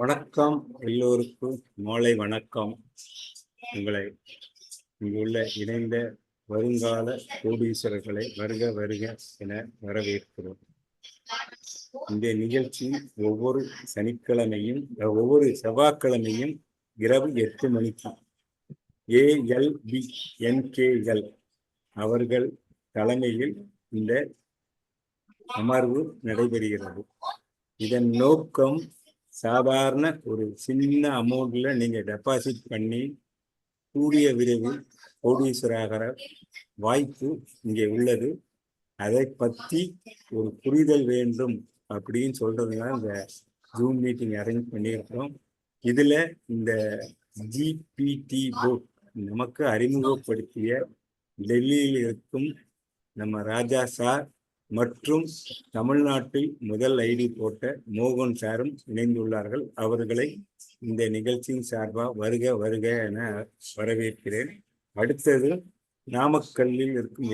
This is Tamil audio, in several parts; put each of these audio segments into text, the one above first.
வணக்கம், எல்லோருக்கும் மாலை வணக்கம். உங்களை இங்குள்ள இணைந்த வருங்கால கோடீஸ்வரர்களை வருக வருக என வரவேற்கிறோம். இந்த நிகழ்ச்சி ஒவ்வொரு சனிக்கிழமையும் ஒவ்வொரு செவ்வாய்க்கிழமையும் இரவு 8 மணிக்கு ALBNKL அவர்கள் தலைமையில் இந்த அமர்வு நடைபெறுகிறது. இதன் நோக்கம் சாதாரண ஒரு சின்ன அமௌண்ட்ல நீங்க டெபாசிட் பண்ணி கூடிய விரைவில் கோடீஸ்வரராகிற வாய்ப்பு இங்கே உள்ளது. அதை பற்றி ஒரு புரிதல் வேண்டும் அப்படின்னு சொல்றதுனால இந்த ஜூம் மீட்டிங் அரேஞ்ச் பண்ணியிருக்கோம். இதுல இந்த ஜிபிடி போர்ட் நமக்கு அறிமுகப்படுத்திய டெல்லியில் இருக்கும் நம்ம ராஜா சார் மற்றும் தமிழ்நாட்டில் முதல் ஐடி போட்ட மோகன் சாரும் இணைந்துள்ளார்கள். அவர்களை இந்த நிகழ்ச்சியின் சார்பாக வருக வருக என வரவேற்கிறேன். அடுத்தது நாமக்கல்லில் இருக்கும்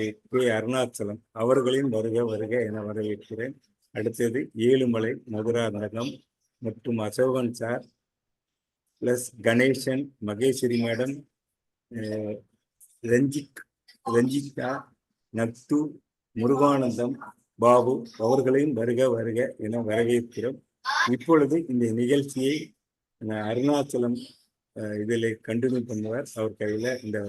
அருணாச்சலம் அவர்களையும் வருக வருக என வரவேற்கிறேன். அடுத்தது ஏழுமலை மதுராந்தகம் மற்றும் Ashokan sir plus Ganesan, Maheswari madam, Ranjitha, Nathu, Muruganandam, Babu அவர்களையும் வருக வருக என வரவேற்கிறோம். இப்பொழுது இந்த நிகழ்ச்சியை அருணாச்சலம் இதில் கண்டினியூ பண்ணுவார். அவர் கையில் இந்த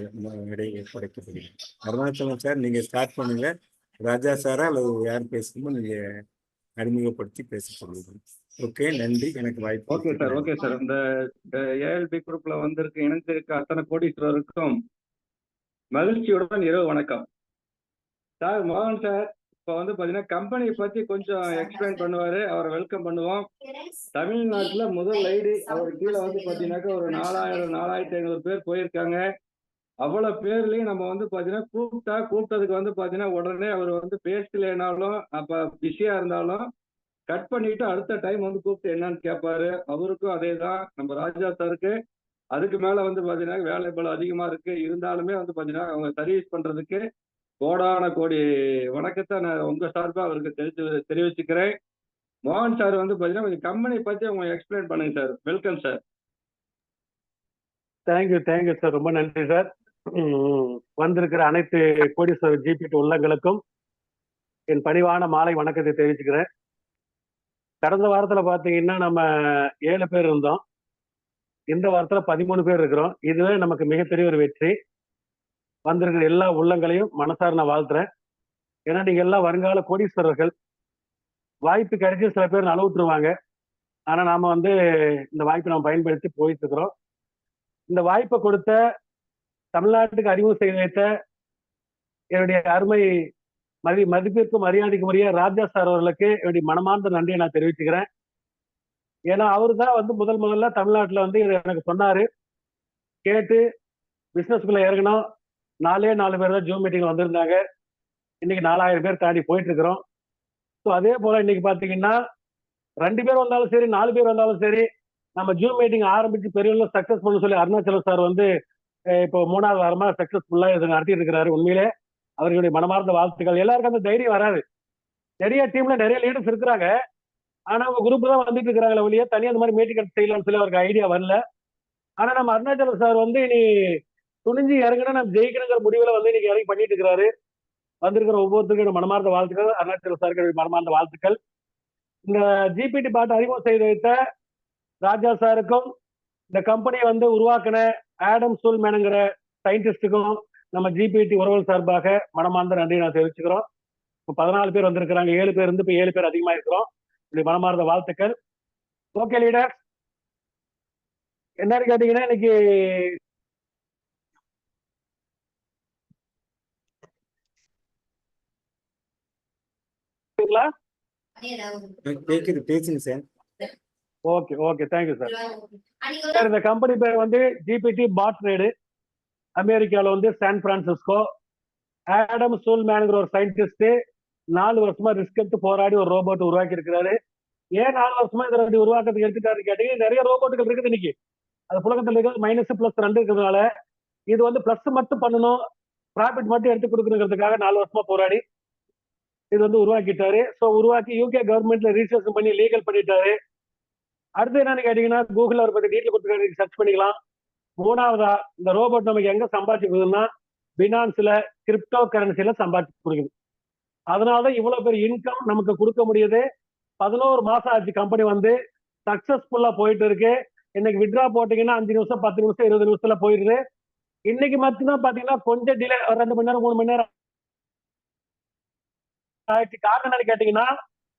இடையை படைக்கப்படுகிறது. அருணாச்சலம் சார், நீங்க ஸ்டார்ட் பண்ணுங்க. ராஜா சாரா அல்லது யார் பேசணுமோ நீங்க அறிமுகப்படுத்தி பேச சொல்லுங்க. ஓகே, நன்றி. எனக்கு வாய்ப்பு. Okay sir. இந்த ஏஎல்பி குரூப்ல இணைந்திருக்க அத்தனை கோடீஸ்வரருக்கும் மகிழ்ச்சியுடன் இரவு வணக்கம். சார் மோகன் சார் இப்போ பாத்தீங்கன்னா கம்பெனியை பத்தி கொஞ்சம் எக்ஸ்பிளைன் பண்ணுவாரு. அவரை வெல்கம் பண்ணுவோம். தமிழ்நாட்டுல முதல் ஐடி அவர் கீழே பாத்தீங்கன்னாக்கா ஒரு 4500 பேர் போயிருக்காங்க. அவ்வளவு பேர்லயும் நம்ம பாத்தீங்கன்னா கூப்பிட்டதுக்கு பாத்தீங்கன்னா உடனே அவர் பேசலைனாலும் அப்ப பிஸியா இருந்தாலும் கட் பண்ணிட்டு அடுத்த டைம் கூப்பிட்டு என்னன்னு கேட்பாரு. அவருக்கும் அதே தான். நம்ம ராஜா சாருக்கு அதுக்கு மேல பாத்தீங்கன்னா வேலை பல அதிகமா இருக்கு. இருந்தாலுமே பாத்தீங்கன்னா அவங்க சர்வீஸ் பண்றதுக்கு கோடான கோடி வணக்கத்தை நான் உங்க சார்பா அவருக்கு தெரிவிச்சுக்கிறேன். மோகன் சார் பாத்தீங்கன்னா கொஞ்சம் கம்பெனி பத்தி அவங்க எக்ஸ்பிளைன் பண்ணுங்க sir. Welcome sir. Thank you sir. ரொம்ப நன்றி சார். வந்திருக்கிற அனைத்து கோடீஸ்வரர் ஜிபிடி உள்ளங்களுக்கும் என் பணிவான மாலை வணக்கத்தை தெரிவிச்சுக்கிறேன். கடந்த வாரத்துல பாத்தீங்கன்னா நம்ம 7 பேர் இருந்தோம். இந்த வாரத்துல 13 பேர் இருக்கிறோம். இதுவே நமக்கு மிகப்பெரிய ஒரு வெற்றி. வந்திருக்கிற எல்லா உள்ளங்களையும் மனசார நான் வாழ்த்துறேன். ஏன்னா நீங்க எல்லாம் வருங்கால கோடீஸ்வரர்கள். வாய்ப்பு கிடைச்சி சில பேர் நழுவிட்டுருவாங்க. ஆனா நாம இந்த வாய்ப்பை நம்ம பயன்படுத்தி போயிட்டு இருக்கிறோம். இந்த வாய்ப்பை கொடுத்த தமிழ்நாட்டுக்கு அறிமுகம் செய்து வைத்த என்னுடைய அருமை மதிப்பிற்கும் மரியாதைக்கும் உரிய ராஜா சார் அவர்களுக்கு என்னுடைய மனமார்ந்த நன்றியை நான் தெரிவிச்சுக்கிறேன். ஏன்னா அவரு தான் முதல்ல தமிழ்நாட்டுல இதை எனக்கு சொன்னாரு. கேட்டு பிசினஸ்குள்ள இறங்கணும். 4 பேர் தான் ஜூம் மீட்டிங் வந்திருந்தாங்க. இன்னைக்கு 4000 பேர் தாண்டி போயிட்டு இருக்கிறோம். ஸோ அதே போல இன்னைக்கு பாத்தீங்கன்னா 2 பேர் வந்தாலும் சரி, 4 பேர் வந்தாலும் சரி, நம்ம ஜூம் மீட்டிங் ஆரம்பிச்சு பெரிய சக்சஸ் பண்ண சொல்லி அருணாச்சலம் சார் இப்போ 3வது வாரமா சக்சஸ்ஃபுல்லா இதை நடத்திட்டு இருக்கிறாரு. உண்மையிலே அவர்களுடைய மனமார்ந்த வாழ்த்துக்கள். எல்லாருக்கும் அந்த தைரியம் வராது. நிறைய டீம்ல நிறைய லீடர்ஸ் இருக்கிறாங்க. ஆனா அவங்க குரூப் தான் வந்துட்டு இருக்கிறாங்களே ஒழிய தனியாக அந்த மாதிரி மீட்டிங் செய்யலாம்னு சொல்லி அவருக்கு ஐடியா வரல. ஆனா நம்ம அருணாச்சலம் சார் இனி துணிஞ்சு இறங்கினா நம்ம ஜெயிக்கணுங்கிற முடிவுல இன்னைக்கு இறங்கி பண்ணிட்டு இருக்கிறாரு. வந்திருக்கிற ஒவ்வொருத்தருக்கும் மனமார்ந்த வாழ்த்துக்கள். அருணாச்சல சாருக்கு மனமார்ந்த வாழ்த்துக்கள். இந்த ஜிபிடி பாட்டை அறிமுகம் செய்து வைத்த ராஜா சாருக்கும் இந்த கம்பெனியை உருவாக்கின ஆடம் சூல்மேனுங்கிற சயின்டிஸ்டுக்கும் நம்ம ஜிபிடி உறவுகள் சார்பாக மனமார்ந்த நன்றி நான் தெரிவிச்சுக்கிறோம். இப்போ 14 பேர் வந்திருக்கிறாங்க. 7 பேர் இப்போ 7 பேர் அதிகமா இருக்கிறோம். இப்படி மனமார்ந்த வாழ்த்துக்கள். ஓகே லீடர், என்னன்னு கேட்டீங்கன்னா இன்னைக்கு பேசுங்க sir. Okay thank you sir. Sir இந்த கம்பெனி பேர் ஜிபிடி பாட் ட்ரேடு. அமெரிக்கால சான் பிரான்சிஸ்கோ. ஆடம் சூல்மேனுங்கிற ஒரு சயின்டிஸ்ட் 4 வருஷமா ரிஸ்க் எடுத்து போராடி ஒரு ரோபோட் உருவாக்கி இருக்கிறாரு. ஏன் 4 வருஷமா இதை உருவாக்கத்துக்கு எடுத்துட்டாரு கேட்டீங்க, நிறைய ரோபோட்டுகள் இருக்குது இன்னைக்கு. அது புழக்கத்தில் இருக்கிறது -+2 இருக்கிறதுனால இது பிளஸ் மட்டும் பண்ணணும், ப்ராஃபிட் மட்டும் எடுத்து கொடுக்கணுங்கிறதுக்காக 4 வருஷமா போராடி இது உருவாக்கிட்டாரு. ஸோ உருவாக்கி யூகே கவர்மெண்ட்ல ரிஜிஸ்ட்ரேஷன் பண்ணி லீகல் பண்ணிட்டாரு. அடுத்து என்னன்னு கேட்டீங்கன்னா கூகுள்ல ஒரு பத்தி டீட்டெயில் கொடுத்துருக்காங்க, சர்ச் பண்ணிக்கலாம். மூணாவதா இந்த ரோபோட் நமக்கு எங்க சம்பாதிச்சு கொடுக்குதுன்னா பினான்ஸ்ல கிரிப்டோ கரன்சில சம்பாதிச்சு கொடுக்குது. அதனாலதான் இவ்வளவு பெரிய இன்கம் நமக்கு கொடுக்க முடியுது. 11 மாசம் ஆச்சு கம்பெனி வந்து சக்சஸ்ஃபுல்லா போயிட்டு இருக்கு. இன்னைக்கு வித்ரா போட்டீங்கன்னா 5 நிமிஷம் 10 நிமிஷம் 20 நிமிஷத்துல போயிடுது. இன்னைக்கு மட்டும்தான் பாத்தீங்கன்னா கொஞ்சம் டிலே, ஒரு 2 மணி நேரம் 3 மணி நேரம் ஆயிடுச்சு. காரணம் என்னன்னு கேட்டீங்கன்னா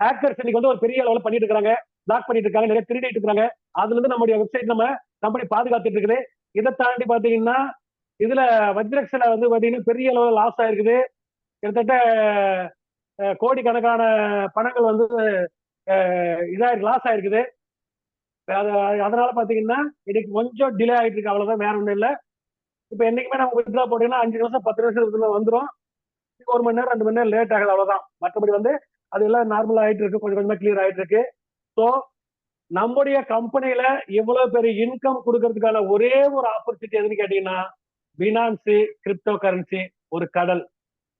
ஹேக்கர்ஸ் இன்னைக்கு வந்து ஒரு பெரிய அளவுல பண்ணிட்டு இருக்காங்க, பிளாக் பண்ணிட்டு இருக்காங்க, நிறைய திருடிட்டு இருக்காங்க. அதுல இருந்து நம்முடைய வெப்சைட் நம்ம கம்பெனி பாதுகாத்துட்டு இருக்குது. இதை தாண்டி பாத்தீங்கன்னா இதுல வஜ்ரக்ஸ்ல வந்து பாத்தீங்கன்னா பெரிய அளவுல லாஸ் ஆயிருக்குது. கிட்டத்தட்ட கோடிக்கணக்கான பணங்கள் வந்து லாஸ் ஆயிருக்குது. அதனால பாத்தீங்கன்னா இன்னைக்கு கொஞ்சம் டிலே ஆயிட்டு இருக்கு, அவ்வளவுதான், வேற ஒண்ணும் இல்ல. இப்ப என்னைக்குமே நம்ம வித்ரா போட்டீங்கன்னா 5 நிமிஷம் 10 நிமிஷம் வந்துடும். 1 மணி நேரம் 2 மணி நேரம் லேட் ஆகுது, அவ்வளவுதான். மற்றபடி வந்து அது எல்லாம் நார்மலா ஆயிட்டு இருக்கு, கொஞ்சம் கொஞ்சமா கிளியர் ஆயிட்டு இருக்கு. ஸோ நம்முடைய கம்பெனியில இவ்வளவு பெரிய இன்கம் கொடுக்கறதுக்கான ஒரே ஒரு ஆப்பர்ச்சுனிட்டி எதுன்னு கேட்டீங்கன்னா பினான்ஸ் கிரிப்டோ கரன்சி ஒரு கடல்.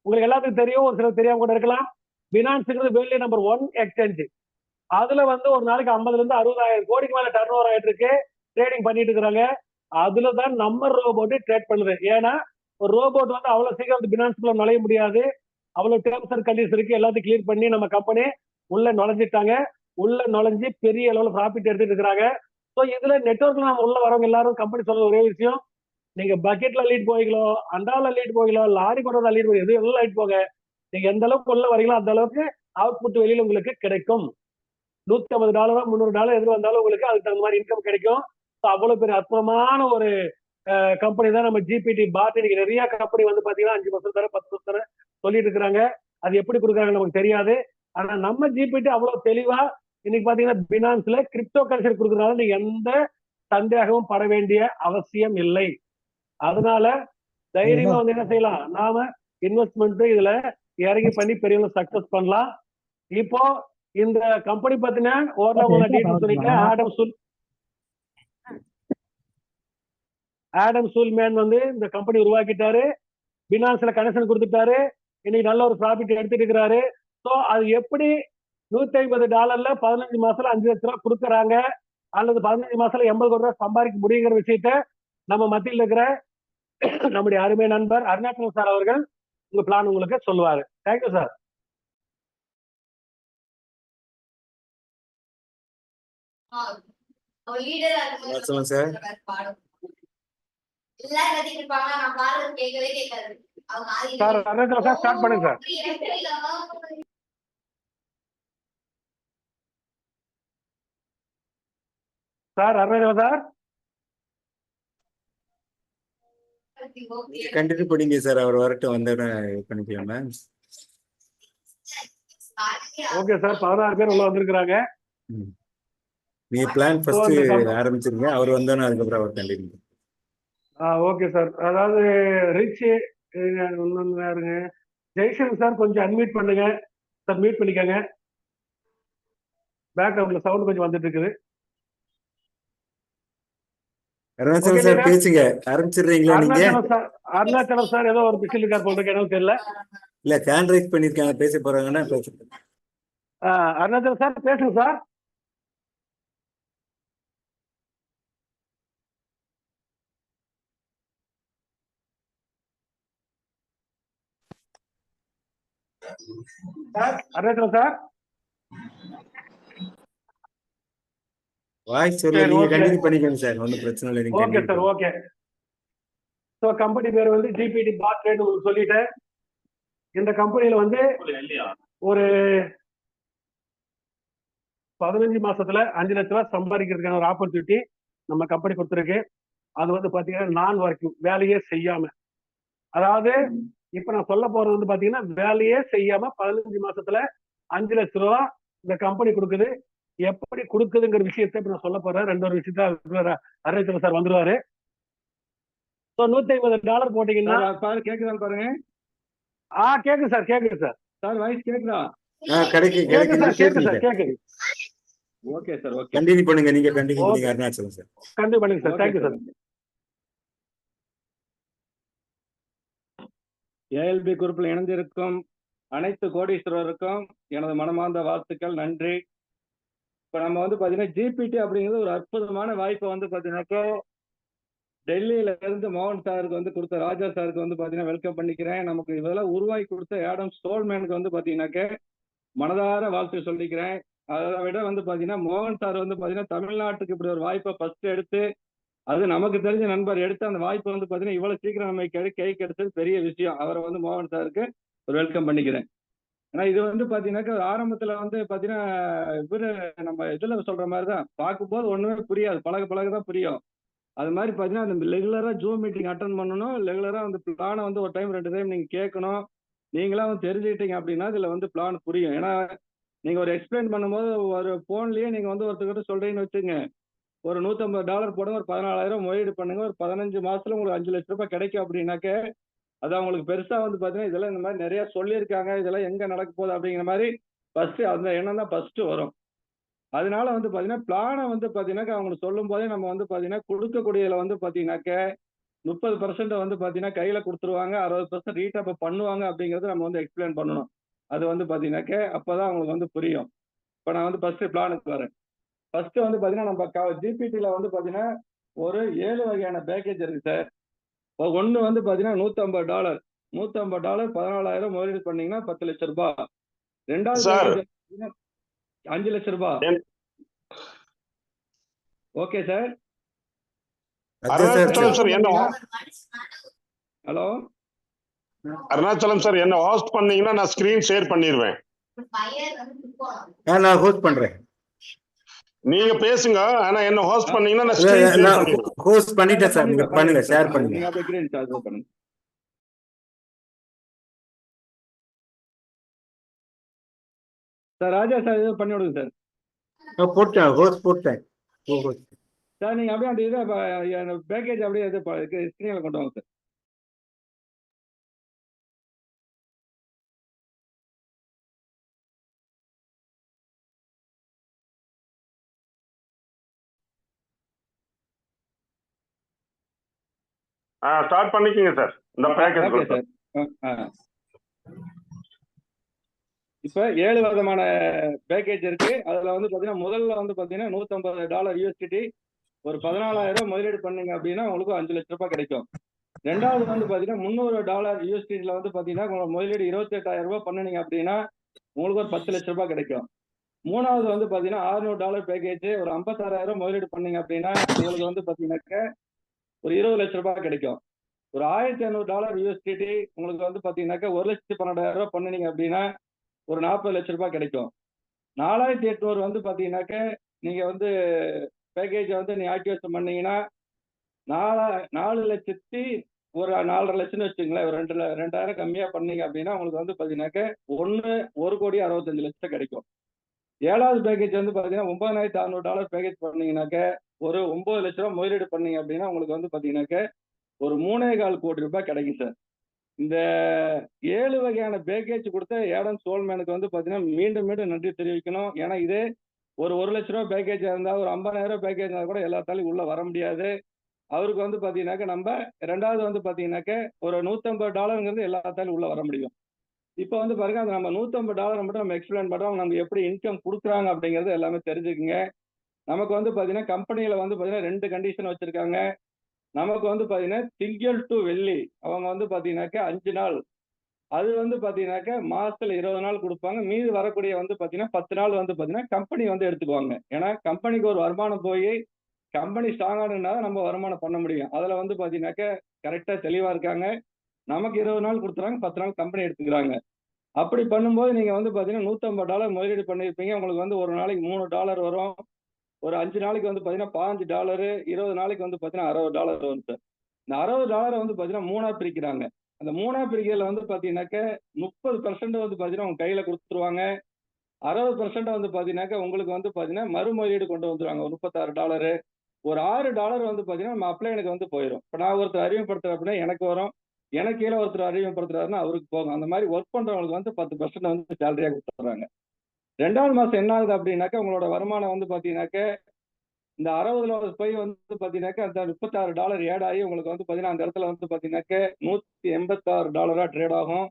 உங்களுக்கு எல்லாத்துக்கும் தெரியும், ஒரு சிலர் தெரியாம கூட இருக்கலாம். பினான்ஸ்ங்கிறது வேர்ல்டு நம்பர் 1 எக்ஸ்சேஞ்ச். அதுல வந்து ஒரு நாளைக்கு 50 இருந்து 60,000 கோடிக்கு மேல டர்ன் ஓவர் ஆயிட்டு இருக்கு, ட்ரேடிங் பண்ணிட்டு இருக்காங்க. அதுலதான் நம்ம ரோபோட் ட்ரேட் பண்ணுது. ஏன்னா ஒரு ரோபோட் வந்து அவ்வளவு சீக்கிரம் பினான்ஸ்குள்ள நுழைய முடியாது, அவ்வளவு டேர்ம்ஸ் அண்ட் கண்டிஷன் இருக்கு. எல்லாத்தையும் கிளியர் பண்ணி நம்ம கம்பெனி உள்ள நுழைஞ்சிட்டாங்க. உள்ள நுழைஞ்சு பெரிய அளவுல ப்ராஃபிட் எடுத்துட்டு இருக்கிறாங்க. ஸோ இதுல நெட்ஒர்க்ல நம்ம உள்ள வரவங்க எல்லாரும் கம்பெனி சொல்ற ஒரே விஷயம், நீங்க பக்கெட்ல அள்ளிட்டு போய்களோ, அண்டாவில் அள்ளிட்டு போய்களோ, லாரி கொண்டு அள்ளிட்டு போய் எது எல்லாம் அள்ளிட்டு போங்க, நீங்க எந்த அளவுக்கு உள்ள வரீங்களோ அந்த அளவுக்கு அவுட்புட் வெளியில உங்களுக்கு கிடைக்கும். $150 $300 எது வந்தாலும் உங்களுக்கு அதுக்கு தகுந்த மாதிரி இன்கம் கிடைக்கும். அவ்வளவு பெரிய அற்புதமான ஒரு கம்பெனி தான் நம்ம ஜிபிடி பாட். இன்னைக்கு நிறைய கம்பெனி வந்து பாத்தீங்கன்னா 5% தர 10% தர சொல்லிட்டு இருக்காங்க. அது எப்படி கொடுக்குறாங்க நமக்கு தெரியாது. ஆனா நம்ம ஜிபிடி அவ்வளவு தெளிவா இன்னைக்கு பாத்தீங்கன்னா பினான்ஸ்ல கிரிப்டோ கரன்சி கொடுக்கறதுனால நீங்க எந்த சந்தேகமும் பட வேண்டிய அவசியம் இல்லை. அதனால தைரியமா வந்து என்ன செய்யலாம், நாம இன்வெஸ்ட்மெண்ட் இதுல இறங்கி பண்ணி பெரிய சக்சஸ் பண்ணலாம். இப்போ இந்த கம்பெனி பத்தின ஓரளவு டீட்டெயில் சொல்லிட்டேன். ஆடம் சூல்மேன் வந்து இந்த கம்பெனி உருவாக்கிட்டாரு, பினான்ஸ்ல கனெக்ஷன் கொடுத்துட்டாரு, இன்னைக்கு நல்ல ஒரு ப்ராஃபிட் எடுத்துட்டு இருக்கிறாரு. ஸோ அது எப்படி $150 15 மாசத்துல 5 லட்ச ரூபாய் கொடுக்குறாங்க, அல்லது 15 மாசத்துல 80 கோடி ரூபாய் சம்பாதிக்க முடியுங்கிற விஷயத்த நம்ம மத்தியில் இருக்கிற நம்முடைய அருமை நண்பர் அருணாச்சலம் சார் அவர்கள் உங்க பிளான் உங்களுக்கு சொல்லுவாரு. Thank you sir. Sir sir Arunachalam sir start பண்ணுங்க sir. Sir Arunachalam sir continue பண்ணிங்க சார், அவர் வரட்டும், வந்தோடனே பண்ணிக்கலாமா? ஓகே சார், 16 பேர் உள்ள வந்திருக்கிறாங்க. நீங்க பிளான் ஃபர்ஸ்ட் ஆரம்பிச்சிருங்க, அவர் வந்தோன்னா அதுக்கப்புறம் அவர் கண்டினியூ. Okay sir. அதாவது ரிச் யாருங்க, ஜெய்சன் சார் கொஞ்சம் அன்மியூட் பண்ணுங்க சார், மியூட் பண்ணிக்கங்க. பேக்ரவுண்ட்ல சவுண்ட் கொஞ்சம் வந்துட்டு இருக்குது. அருணாச்சலம் சார் பேசுங்க, ஆரம்பிச்சிடுறீங்களா நீங்க? அருணாச்சலம் சார் ஏதோ ஒரு பிசில் இருக்கார் போல இருக்கு, தெரியல. இல்ல ஹேண்ட் ரைஸ் பண்ணிருக்காங்க, பேச போறாங்கன்னா பேசுங்க. அருணாச்சலம் சார் பேசுங்க சார். அருணாச்சலம் சார் வாய்ஸ் சொல்ல, நீங்க கண்டினியூ பண்ணிக்கோங்க சார், ஒன்றும் பிரச்சனை இல்லை. Okay sir, okay. So company பேர் வந்து ஜிபிடி பாட் ட்ரேட் உங்களுக்கு சொல்லிட்டேன். இந்த கம்பெனியில வந்து ஒரு 15 மாசத்துல 5 லட்ச ரூபாய் சம்பாதிக்கிறதுக்கான ஒரு ஆப்பர்ச்சுனிட்டி நம்ம கம்பெனி கொடுத்துருக்கு. அது வந்து பாத்தீங்கன்னா நான் ஒர்க்கிங், வேலையே செய்யாம. அதாவது இப்ப நான் சொல்ல போறது வந்து பாத்தீங்கன்னா வேலையே செய்யாம 15 மாசத்துல 5 லட்ச ரூபாய் இந்த கம்பெனி கொடுக்குது. எப்படி கொடுக்குதுங்கிற விஷயத்தை இப்ப நான் சொல்ல போறேன். 2 விஷயத்த அருணாச்சலம் சார் வந்துருவாரு. $150 போட்டீங்கன்னா கேக்குதான் பாருங்க. கேக்குது சார், கேக்குது சார். சார் வாய்ஸ் கேக்குதா? கேக்குது சார், கேக்குது. Okay sir, okay. கண்டினியூ பண்ணுங்க, நீங்க கண்டினியூ பண்ணுங்க அருணாச்சலம் சார். கண்டினியூ பண்ணுங்க சார். Thank you sir. ஏஎல்பி குரூப்ல இணைந்திருக்கும் அனைத்து கோடீஸ்வரருக்கும் எனது மனமார்ந்த வாழ்த்துக்கள், நன்றி. இப்ப நம்ம வந்து பாத்தீங்கன்னா ஜிபிடி அப்படிங்கிறது ஒரு அற்புதமான வாய்ப்பை வந்து பாத்தீங்கன்னாக்கா டெல்லியில இருந்து மோகன் சாருக்கு வந்து கொடுத்த ராஜா சாருக்கு வந்து பாத்தீங்கன்னா வெல்கம் பண்ணிக்கிறேன். நமக்கு இதெல்லாம் உருவாக்கி கொடுத்த ஆடம் ஸ்டோல்மேனுக்கு வந்து பாத்தீங்கன்னாக்க மனதார வாழ்த்து சொல்லிக்கிறேன். அதை விட வந்து பாத்தீங்கன்னா மோகன் சார் வந்து பாத்தீங்கன்னா தமிழ்நாட்டுக்கு இப்படி ஒரு வாய்ப்பை ஃபர்ஸ்ட் எடுத்து, அது நமக்கு தெரிஞ்ச நண்பர் எடுத்து அந்த வாய்ப்பை வந்து பாத்தீங்கன்னா இவ்வளவு சீக்கிரம் நம்ம கை கிடைச்சது பெரிய விஷயம். அவரை வந்து மோகன் சாருக்கு ஒரு வெல்கம் பண்ணிக்கிறேன். ஆனா இது வந்து பாத்தீங்கன்னாக்கா ஆரம்பத்துல வந்து பாத்தீங்கன்னா இவரு நம்ம இதுல சொல்ற மாதிரிதான் பார்க்கும்போது ஒண்ணுமே புரியாது, பழக பழகதான் புரியும். அது மாதிரி பாத்தீங்கன்னா அந்த ரெகுலரா ஜூம் மீட்டிங் அட்டன் பண்ணணும், ரெகுலரா அந்த பிளானை வந்து ஒரு டைம் 2 டைம் நீங்க கேட்கணும். நீங்களா வந்து தெரிஞ்சுக்கிட்டீங்க அப்படின்னா இதுல வந்து பிளான் புரியும். ஏன்னா நீங்க ஒரு எக்ஸ்பிளைன் பண்ணும்போது ஒரு போன்லயே நீங்க வந்து ஒருத்தர்கிட்ட சொல்றீங்கன்னு வச்சுங்க, ஒரு $150 போடுங்க, ஒரு 14,000 முதலீடு பண்ணுங்க, ஒரு 15 மாசத்துல உங்களுக்கு 5 லட்சம் ரூபாய் கிடைக்கும் அப்படின்னாக்க அது அவங்களுக்கு பெருசா வந்து பாத்தீங்கன்னா இதெல்லாம் இந்த மாதிரி நிறைய சொல்லியிருக்காங்க, இதெல்லாம் எங்க நடக்க போகுது அப்படிங்கிற மாதிரி ஃபர்ஸ்ட் அந்த எண்ணம் தான் ஃபர்ஸ்ட் வரும். அதனால வந்து பாத்தீங்கன்னா பிளானை வந்து பாத்தீங்கன்னா அவங்களுக்கு சொல்லும் போதே நம்ம வந்து பாத்தீங்கன்னா கொடுக்கக்கூடியதுல வந்து பாத்தீங்கன்னாக்க 30% வந்து பாத்தீங்கன்னா கையில கொடுத்துருவாங்க, 60% ரீடாப் பண்ணுவாங்க அப்படிங்கறது நம்ம வந்து எக்ஸ்பிளைன் பண்ணணும். அது வந்து பாத்தீங்கன்னாக்க அப்பதான் அவங்களுக்கு வந்து புரியும். இப்ப நான் வந்து ஃபர்ஸ்ட் பிளானுக்கு வரேன். ஃபர்ஸ்ட் வந்து பாத்தீங்கன்னா நம்ம ஜிபிடில வந்து பாத்தீங்கன்னா ஒரு 7 வகையான பேக்கேஜ் இருக்கு சார். ஒண்ணு வந்து பாத்தீங்கன்னா $150 $150 14,000 முதலீடு பண்ணீங்கன்னா 10 லட்சம் ரூபாய். ரெண்டாவது சார் பேக்கேஜ் 5 லட்சம் ரூபாய். Okay sir. அருணாச்சலம் சார் என்ன ஹலோ அருணாச்சலம் சார் என்ன ஹோஸ்ட் பண்ணீங்கன்னா நான் ஸ்கிரீன் ஷேர் பண்ணிடுவேன். நான் ஹோஸ்ட் பண்றேன். நீங்க பேசுங்க, ஆனா என்ன ஹோஸ்ட் பண்ணீங்கன்னா நான் ஸ்கிரீன் ஷேர் பண்ணிடுவேன். ஹோஸ்ட் பண்ணிட்டேன் சார், நீங்க பண்ணுங்க, ஷேர் பண்ணுங்க. நீங்க அப்படியே கிரீன் சார்ஜ் பண்ணுங்க. சார் ராஜா சார் இதை பண்ணி விடுங்க சார். போட்டேன், ஹோஸ்ட் போட்டேன். சார் நீங்க அப்படியே அந்த இதை பேக்கேஜ் அப்படியே ஸ்கிரீன்ல கொண்டு வாங்க சார். ஸ்டார்ட் பண்ணிக்கங்க சார் இந்த பேக்கேஜ். Okay sir. இப்ப 7 விதமான பேக்கேஜ் இருக்கு. அதுல வந்து பாத்தீங்கன்னா முதல்ல வந்து பாத்தீங்கன்னா $150 USDT ஒரு 14,000 முதலீடு பண்ணீங்க அப்படின்னா உங்களுக்கு 5 லட்சம் ரூபாய் கிடைக்கும். ரெண்டாவது வந்து பாத்தீங்கன்னா $300 USDTல வந்து பாத்தீங்கன்னா உங்களோட முதலீடு 28,000 ரூபாய் பண்ணுனீங்க அப்படின்னா உங்களுக்கு ஒரு 10 லட்சம் ரூபாய் கிடைக்கும். மூணாவது வந்து பாத்தீங்கன்னா $600 பேக்கேஜ் ஒரு 56,000 முதலீடு பண்ணீங்க அப்படின்னா உங்களுக்கு வந்து பாத்தீங்கன்னாக்க ஒரு 20 லட்சம் ரூபாய் கிடைக்கும். ஒரு $1,500 USDT உங்களுக்கு வந்து பாத்தீங்கன்னாக்க 1,12,000 ரூபாய் பண்ணுனீங்க அப்படின்னா ஒரு 40 லட்சம் ரூபாய் கிடைக்கும். 4,800 வந்து பாத்தீங்கன்னாக்க நீங்க வந்து பேக்கேஜ் வந்து நீ ஆக்டிவேஷன் பண்ணீங்கன்னா 4 லட்சத்தி ஒரு 4,5 லட்சம்னு வச்சுங்களேன். ஒரு 2,000 கம்மியா பண்ணீங்க அப்படின்னா உங்களுக்கு வந்து பாத்தீங்கன்னாக்க 1,65,00,000 கிடைக்கும். 7வது பேக்கேஜ் வந்து பாத்தீங்கன்னா $9,600 பேக்கேஜ் பண்ணீங்கன்னாக்க ஒரு 9 லட்சம் ரூபாய் முதலீடு பண்ணீங்க அப்படின்னா உங்களுக்கு வந்து பாத்தீங்கன்னாக்க ஒரு 3,4 கோடி ரூபாய் கிடைக்கும் சார். இந்த 7 வகையான பேக்கேஜ் கொடுத்த ஆடம் ஸ்டோல்மேனுக்கு வந்து பாத்தீங்கன்னா மீண்டும் மீண்டும் நன்றி தெரிவிக்கணும். ஏன்னா இது ஒரு 1 லட்ச ரூபாய் பேக்கேஜ் இருந்தா, ஒரு 50,000 பேக்கேஜ் இருந்தா கூட எல்லாத்தாலையும் உள்ள வர முடியாது. அவருக்கு வந்து பாத்தீங்கன்னாக்க நம்ம ரெண்டாவது வந்து பாத்தீங்கன்னாக்க ஒரு $150 எல்லாத்தாலையும் உள்ள வர முடியும். இப்ப வந்து பாருங்க, அது நம்ம $150 மட்டும் நம்ம எக்ஸ்பிளைன் பண்றோம். நம்ம எப்படி இன்கம் கொடுக்குறாங்க அப்படிங்கறது எல்லாமே தெரிஞ்சுக்குங்க. நமக்கு வந்து பாத்தீங்கன்னா கம்பெனியில வந்து பாத்தீங்கன்னா 2 கண்டிஷன் வச்சிருக்காங்க. நமக்கு வந்து பாத்தீங்கன்னா திங்கள் டு வெள்ளி அவங்க வந்து பாத்தீங்கன்னாக்க 5 நாள், அது வந்து பாத்தீங்கன்னாக்க மாசத்துல 20 நாள் கொடுப்பாங்க. மீதி வரக்கூடிய வந்து பாத்தீங்கன்னா 10 நாள் வந்து பாத்தீங்கன்னா கம்பெனி வந்து எடுத்துக்குவாங்க. ஏன்னா கம்பெனிக்கு ஒரு வருமானம் போய் கம்பெனி ஸ்ட்ராங்கா நம்ம வருமானம் பண்ண முடியும். அதுல வந்து பாத்தீங்கன்னாக்க கரெக்டா தெளிவா இருக்காங்க. நமக்கு 20 நாள் கொடுத்துறாங்க, 10 நாள் கம்பெனி எடுத்துக்கிறாங்க. அப்படி பண்ணும்போது நீங்க வந்து பாத்தீங்கன்னா $150 முதலீடு பண்ணிருப்பீங்க. உங்களுக்கு வந்து ஒரு நாளைக்கு $3 வரும். ஒரு 5 நாளைக்கு வந்து பாத்தீங்கன்னா $15, 20 நாளைக்கு வந்து பாத்தீங்கன்னா $60 வரும் சார். இந்த $60 வந்து பாத்தீங்கன்னா 3ஆ பிரிக்கிறாங்க. அந்த 3ஆ பிரிக்கிறதுல வந்து பாத்தீங்கன்னாக்க 30% வந்து பாத்தீங்கன்னா உங்க கையில கொடுத்துருவாங்க. 60% வந்து பாத்தீங்கன்னாக்க உங்களுக்கு வந்து பாத்தீங்கன்னா மறுமொழியீடு கொண்டு வந்துருவாங்க. ஒரு $36. ஒரு $6 வந்து பாத்தீங்கன்னா நம்ம அப்ளைனுக்கு வந்து போயிடும். இப்ப நான் ஒருத்தர் அறிமுகப்படுத்துறேன் அப்படின்னா எனக்கு வரும். எனக்கு கீழே ஒருத்தர் அறிமுகப்படுத்துறாருன்னா அவருக்கு போகும். அந்த மாதிரி ஒர்க் பண்றவங்களுக்கு வந்து 10% வந்து சேலரியா கொடுத்துறாங்க. 2வது மாசம் என்ன ஆகுது அப்படின்னாக்க உங்களோட வருமானம் வந்து பாத்தீங்கன்னாக்க இந்த 60ல போய் வந்து பாத்தீங்கன்னாக்க அந்த $36 ஆட் ஆகி உங்களுக்கு வந்து பாத்தீங்கன்னா அந்த இடத்துல வந்து பாத்தீங்கன்னாக்க $186 ட்ரேட் ஆகும்.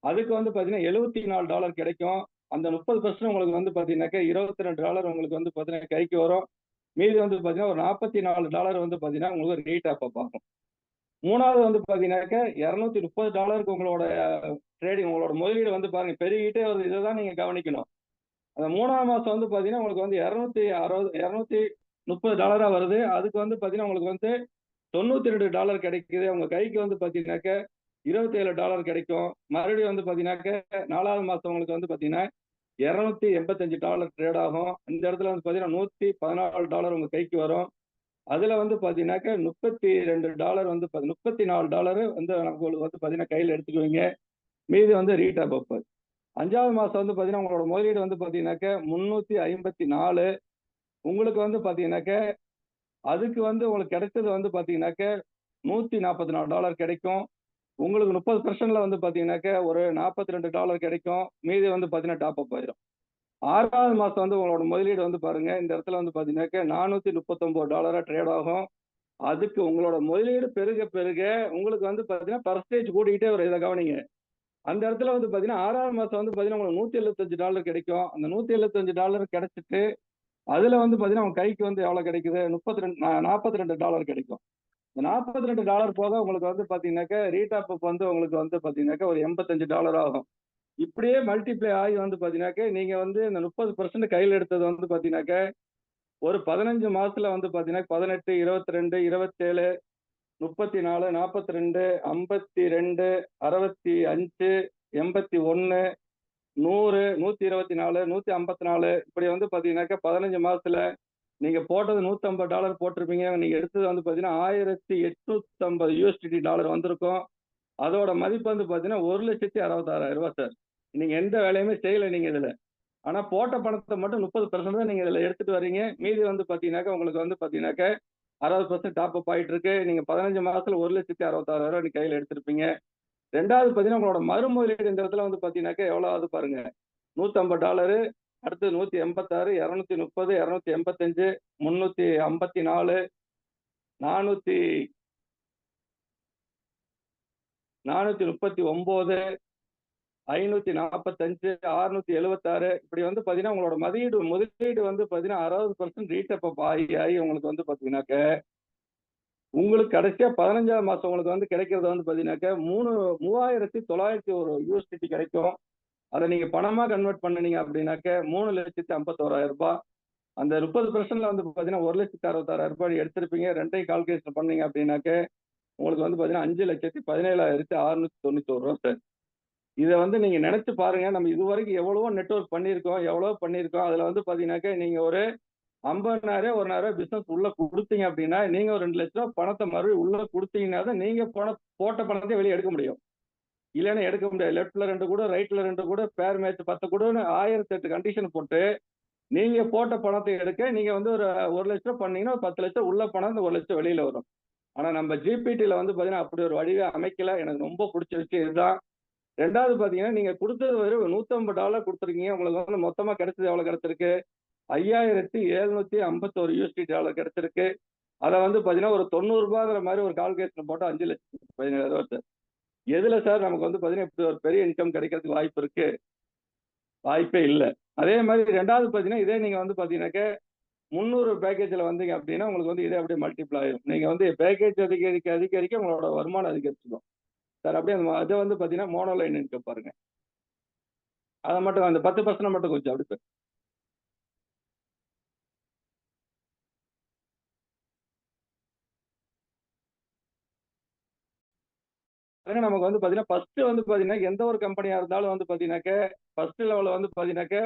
அதுக்கு வந்து பாத்தீங்கன்னா $74 கிடைக்கும். அந்த 30% உங்களுக்கு வந்து பாத்தீங்கன்னாக்க $22 உங்களுக்கு வந்து பாத்தீங்கன்னா கைக்கு வரும். மீதி வந்து பாத்தீங்கன்னா ஒரு $44 வந்து பாத்தீங்கன்னா உங்களுக்கு ரீடாப் ஆகும். மூணாவது வந்து பாத்தீங்கன்னாக்க $230 உங்களோட ட்ரேடிங் உங்களோட முதலீடு வந்து பாருங்க பெருகிட்டே வருது. இதை தான் நீங்க கவனிக்கணும். அந்த 3ஆம் மாசம் வந்து பாத்தீங்கன்னா உங்களுக்கு வந்து $230 வருது. அதுக்கு வந்து பாத்தீங்கன்னா உங்களுக்கு வந்து $92 கிடைக்குது. உங்க கைக்கு வந்து பாத்தீங்கன்னாக்க $27 கிடைக்கும். மறுபடியும் வந்து பாத்தீங்கன்னாக்க 4வது மாசம் உங்களுக்கு வந்து பாத்தீங்கன்னா $285 ட்ரேட் ஆகும். இந்த இடத்துல வந்து பாத்தீங்கன்னா $114 உங்க கைக்கு வரும். அதுல வந்து பாத்தீங்கன்னாக்க $32 வந்து $34 வந்து உங்களுக்கு வந்து பாத்தீங்கன்னா கையில எடுத்துக்குவீங்க. மீதி வந்து ரீடாப் அப். 5வது மாசம் வந்து பாத்தீங்கன்னா உங்களோட முதலீடு வந்து பாத்தீங்கன்னாக்க 354. உங்களுக்கு வந்து பாத்தீங்கன்னாக்க அதுக்கு வந்து உங்களுக்கு கிடைச்சது வந்து பாத்தீங்கன்னாக்க $144 கிடைக்கும். உங்களுக்கு 30%ல வந்து பாத்தீங்கன்னாக்க ஒரு $42 கிடைக்கும். மீதி வந்து பாத்தீங்கன்னா டாப் அப் ஆயிரும். 6வது மாசம் வந்து உங்களோட முதலீடு வந்து பாருங்க இந்த இடத்துல வந்து பாத்தீங்கன்னாக்க $439 ட்ரேட் ஆகும். அதுக்கு உங்களோட முதலீடு பெருக பெருக உங்களுக்கு வந்து பாத்தீங்கன்னா பர்சன்டேஜ் கூடிக்கிட்டே வரும். இதை கவனிங்க. அந்த இடத்துல வந்து பாத்தீங்கன்னா 6வது மாசம் வந்து பாத்தீங்கன்னா உங்களுக்கு $175 கிடைக்கும். அந்த $175 கிடைச்சிட்டு அதுல வந்து பாத்தீங்கன்னா உங்க கைக்கு வந்து எவ்வளவு கிடைக்குது? $42 கிடைக்கும். இந்த $42 போக உங்களுக்கு வந்து பாத்தீங்கன்னாக்க ரீடாப் அப் வந்து உங்களுக்கு வந்து பாத்தீங்கன்னாக்க ஒரு $85 ஆகும். இப்படியே மல்டிப்ளை ஆகி வந்து பாத்தீங்கன்னாக்க நீங்க வந்து இந்த 30% கையில் எடுத்தது வந்து பாத்தீங்கன்னாக்க ஒரு 15 மாசத்துல வந்து பாத்தீங்கன்னா 18, 22, 27, 34, 42, 52, 65, 81, 100, 124, 154 இப்படி வந்து பாத்தீங்கன்னாக்க 15 மாசத்துல நீங்க போட்டது $150 போட்டிருப்பீங்க. நீங்க எடுத்தது வந்து பாத்தீங்கன்னா $1850 வந்திருக்கும். அதோட மதிப்பு வந்து பாத்தீங்கன்னா $1,66,000 சார். நீங்க எந்த வேலையுமே செய்யல நீங்க இதுல. ஆனா போட்ட பணத்தை மட்டும் 30% தான் நீங்க இதுல எடுத்துட்டு வர்றீங்க. மீதி வந்து பாத்தீங்கன்னாக்க உங்களுக்கு வந்து பாத்தீங்கன்னாக்க 60% டாப் அப் ஆயிட்டு இருக்கு. நீங்க 15 மாசத்துல $1,66,000 நீ கையில எடுத்திருப்பீங்க. 2வது பாத்தீங்கன்னா உங்களோட மறுமுதலீடு இந்த இடத்துல வந்து பாத்தீங்கன்னாக்க எவ்வளவு ஆகுது பாருங்க. $150, அடுத்து 186, 230, 285, 354, 439, 545, 676 இப்படி வந்து பாத்தீங்கன்னா உங்களோட முதலீடு வந்து பாத்தீங்கன்னா 60% ரீடப் அப் ஆகி உங்களுக்கு வந்து பாத்தீங்கன்னாக்க உங்களுக்கு கடைசியா 15வது மாசம் உங்களுக்கு வந்து கிடைக்கிறது வந்து பாத்தீங்கன்னாக்க 3,901 USDT கிடைக்கும். அதை நீங்க பணமா கன்வெர்ட் பண்ணீங்க அப்படின்னாக்க $3,51,000. அந்த 30%ல வந்து பாத்தீங்கன்னா $1,66,000 எடுத்திருப்பீங்க. ரெண்டையும் கால்குலேஷன் பண்ணீங்க அப்படின்னாக்க உங்களுக்கு வந்து பாத்தீங்கன்னா $5,17,691 சார். இதை வந்து நீங்க நினைச்சு பாருங்க. நம்ம இது வரைக்கும் எவ்வளவோ நெட்வொர்க் பண்ணியிருக்கோம். அதுல வந்து பாத்தீங்கன்னாக்க நீங்க ஒரு 50,000 1,000 பிசினஸ் உள்ள கொடுத்தீங்க அப்படின்னா நீங்க ஒரு 2 லட்ச ரூபாய் பணத்தை மறுபடியும் உள்ள கொடுத்தீங்கன்னா தான் நீங்க போட்ட பணத்தை வெளியே எடுக்க முடியும். இல்லைன்னா எடுக்க முடியாது. லெஃப்ட்ல 2 கூட, ரைட்ல 2 கூட, பேர் மேட்ச் 10 கூடன்னு 1008 கண்டிஷன் போட்டு நீங்க போட்ட பணத்தை எடுக்க நீங்க வந்து ஒரு 1 லட்ச ரூபாய் பண்ணீங்கன்னா 10 லட்சம் உள்ள பணம், இந்த 1 லட்சம் வெளியில வரும். ஆனா நம்ம ஜிபிடில வந்து பாத்தீங்கன்னா அப்படி ஒரு வடிவே அமைக்கல. எனக்கு ரொம்ப பிடிச்ச விஷயம் இதுதான். 2வது பாத்தீங்கன்னா நீங்க கொடுத்தது வெறும் $150 கொடுத்துருக்கீங்க. உங்களுக்கு வந்து மொத்தமா கிடைச்சது எவ்வளவு கிடைச்சிருக்கு? $5,751 USD கிடைச்சிருக்கு. அதை வந்து பாத்தீங்கன்னா ஒரு $90 மாதிரி ஒரு கால்குலேஷன் போட்டு $5,17,000 சார். எதுல சார் நமக்கு வந்து பாத்தீங்கன்னா இப்படி ஒரு பெரிய இன்கம் கிடைக்கிறதுக்கு வாய்ப்பு இருக்கு? வாய்ப்பே இல்லை. அதே மாதிரி 2வது பாத்தீங்கன்னா இதே நீங்க வந்து பாத்தீங்கன்னாக்க 300 பேக்கேஜ்ல வந்தீங்க அப்படின்னா உங்களுக்கு வந்து இதே அப்படியே மல்டிபிள் ஆயிரும். நீங்க வந்து பேக்கேஜ் அதிகரிக்க உங்களோட வருமானம் அதிகரிச்சிடும் சார். அப்படியே அதை வந்து பாத்தீங்கன்னா மோனோலைன் இன்கம் பாருங்க. அதை மட்டும் அந்த 10% மட்டும் கொஞ்சம் அப்படி நமக்கு வந்து பாத்தீங்கன்னா ஃபர்ஸ்ட் வந்து பாத்தீங்கன்னா எந்த ஒரு கம்பெனியா இருந்தாலும் வந்து பாத்தீங்கன்னாக்க ஃபர்ஸ்ட் லெவல்ல வந்து பாத்தீங்கன்னாக்க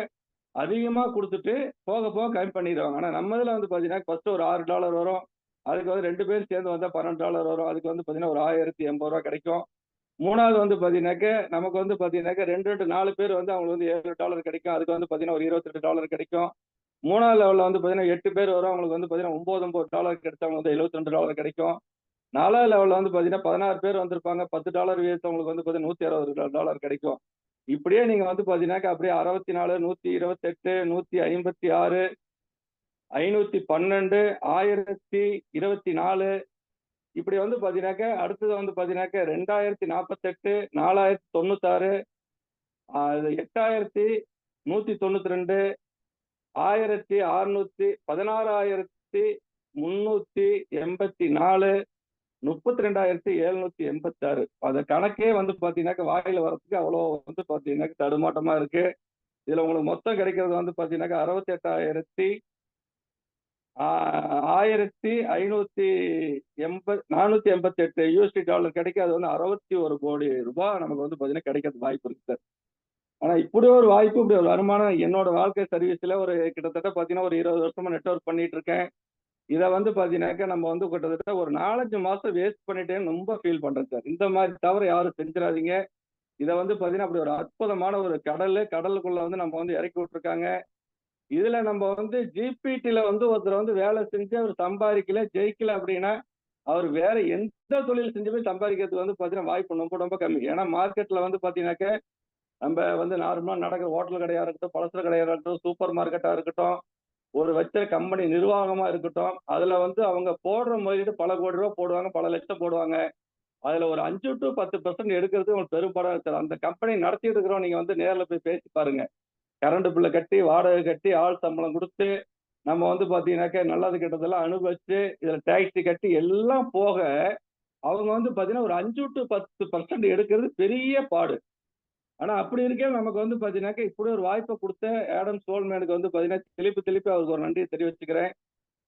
அதிகமா கொடுத்துட்டு போக போக கம்மி பண்ணிடுவாங்க. ஆனா நம்ம இதுல வந்து பாத்தீங்கன்னா ஃபர்ஸ்ட் ஒரு $6 வரும். அதுக்கு வந்து 2 பேர் சேர்ந்து வந்தா $12 வரும். அதுக்கு வந்து பாத்தீங்கன்னா ஒரு $1,080 கிடைக்கும். 3வது வந்து பாத்தீங்கன்னாக்க நமக்கு வந்து பாத்தீங்கன்னாக்க 4 பேர் வந்து அவங்களுக்கு வந்து $7 கிடைக்கும். அதுக்கு வந்து பாத்தீங்கன்னா ஒரு $22 கிடைக்கும். 3வது லெவல்ல வந்து பாத்தீங்கன்னா 8 பேர் வரும். அவங்களுக்கு வந்து பாத்தீங்கன்னா $9 கிடைச்சவங்க வந்து $72 கிடைக்கும். 4வது லெவல்ல வந்து பாத்தீங்கன்னா 16 பேர் வந்திருப்பாங்க. $10 வீதத்தவங்களுக்கு வந்து பாத்தீங்கன்னா $160 கிடைக்கும். இப்படியே நீங்க வந்து பாத்தீங்கன்னாக்க அப்படியே 64, 128, 156, 512, 1024 இப்படி வந்து பாத்தீங்கன்னாக்க அடுத்தது வந்து பாத்தீங்கன்னாக்க 2048, 4096, 8000, 192, 16,384, 32,786. அந்த கணக்கே வந்து பாத்தீங்கன்னாக்க வாயில வரதுக்கு அவ்வளவு வந்து பாத்தீங்கன்னாக்க தடுமாட்டமா இருக்கு. இதுல உங்களுக்கு மொத்தம் கிடைக்கிறது வந்து பாத்தீங்கன்னாக்க 68,488 யூஎஸ்டி டாலர் கிடைக்கும். அது வந்து 61 கோடி ரூபாய் நமக்கு வந்து பாத்தீங்கன்னா கிடைக்கிறது வாய்ப்பு இருக்கு சார். ஆனா இப்படி ஒரு வாய்ப்பு, இப்படி ஒரு வருமானம் என்னோட வாழ்க்கை சர்வீஸ்ல ஒரு கிட்டத்தட்ட பாத்தீங்கன்னா ஒரு 20 வருஷமா நெட்வொர்க் பண்ணிட்டு இருக்கேன். இதை வந்து பாத்தீங்கன்னாக்க நம்ம வந்து கிட்டத்தட்ட ஒரு 4-5 மாசம் வேஸ்ட் பண்ணிட்டேன்னு ரொம்ப ஃபீல் பண்றேன் சார். இந்த மாதிரி தவிர யாரும் செஞ்சிடாதீங்க. இதை வந்து பாத்தீங்கன்னா அப்படி ஒரு அற்புதமான ஒரு கடலுக்குள்ள வந்து நம்ம வந்து இறக்கி விட்டுருக்காங்க. இதுல நம்ம வந்து ஜிபிடில வந்து ஒருத்தர் வந்து வேலை செஞ்சு அவர் சம்பாதிக்கல, ஜெயிக்கல அப்படின்னா அவர் வேற எந்த தொழில் செஞ்சுமே சம்பாதிக்கிறதுக்கு வந்து பாத்தீங்கன்னா வாய்ப்பு ரொம்ப ரொம்ப கம்மி. ஏன்னா மார்க்கெட்ல வந்து பாத்தீங்கன்னாக்க நம்ம வந்து நார்மலா நடக்கிற ஹோட்டல் கடையா இருக்கட்டும், பலசர கடையா இருக்கட்டும், சூப்பர் மார்க்கெட்டா இருக்கட்டும், ஒரு வச்ச கம்பெனி நிர்வாகமா இருக்கட்டும், அதுல வந்து அவங்க போடுற முதலீடு பல கோடி ரூபாய் போடுவாங்க, பல லட்சம் போடுவாங்க. அதுல ஒரு 5 to 10% எடுக்கிறது உங்களுக்கு பெரும்பாடாக சார். அந்த கம்பெனி நடத்திட்டு இருக்கிறோம், நீங்க வந்து நேர்ல போய் பேசி பாருங்க. கரண்ட் பில்லை கட்டி, வாடகை கட்டி, ஆள் சம்பளம் கொடுத்து, நம்ம வந்து பாத்தீங்கன்னாக்க நல்லது கெட்டதெல்லாம் அனுபவிச்சு, இதுல டாக்ஸி கட்டி எல்லாம் போக அவங்க வந்து பாத்தீங்கன்னா ஒரு 5 to 10% எடுக்கிறது பெரிய பாடு. ஆனா அப்படி இருக்கே நமக்கு வந்து பாத்தீங்கன்னாக்க இப்படி ஒரு வாய்ப்பை கொடுத்த ஆடம் சோல்மேனுக்கு வந்து பாத்தீங்கன்னா திருப்பி அவருக்கு ஒரு நன்றியை தெரிவிச்சுக்கிறேன்.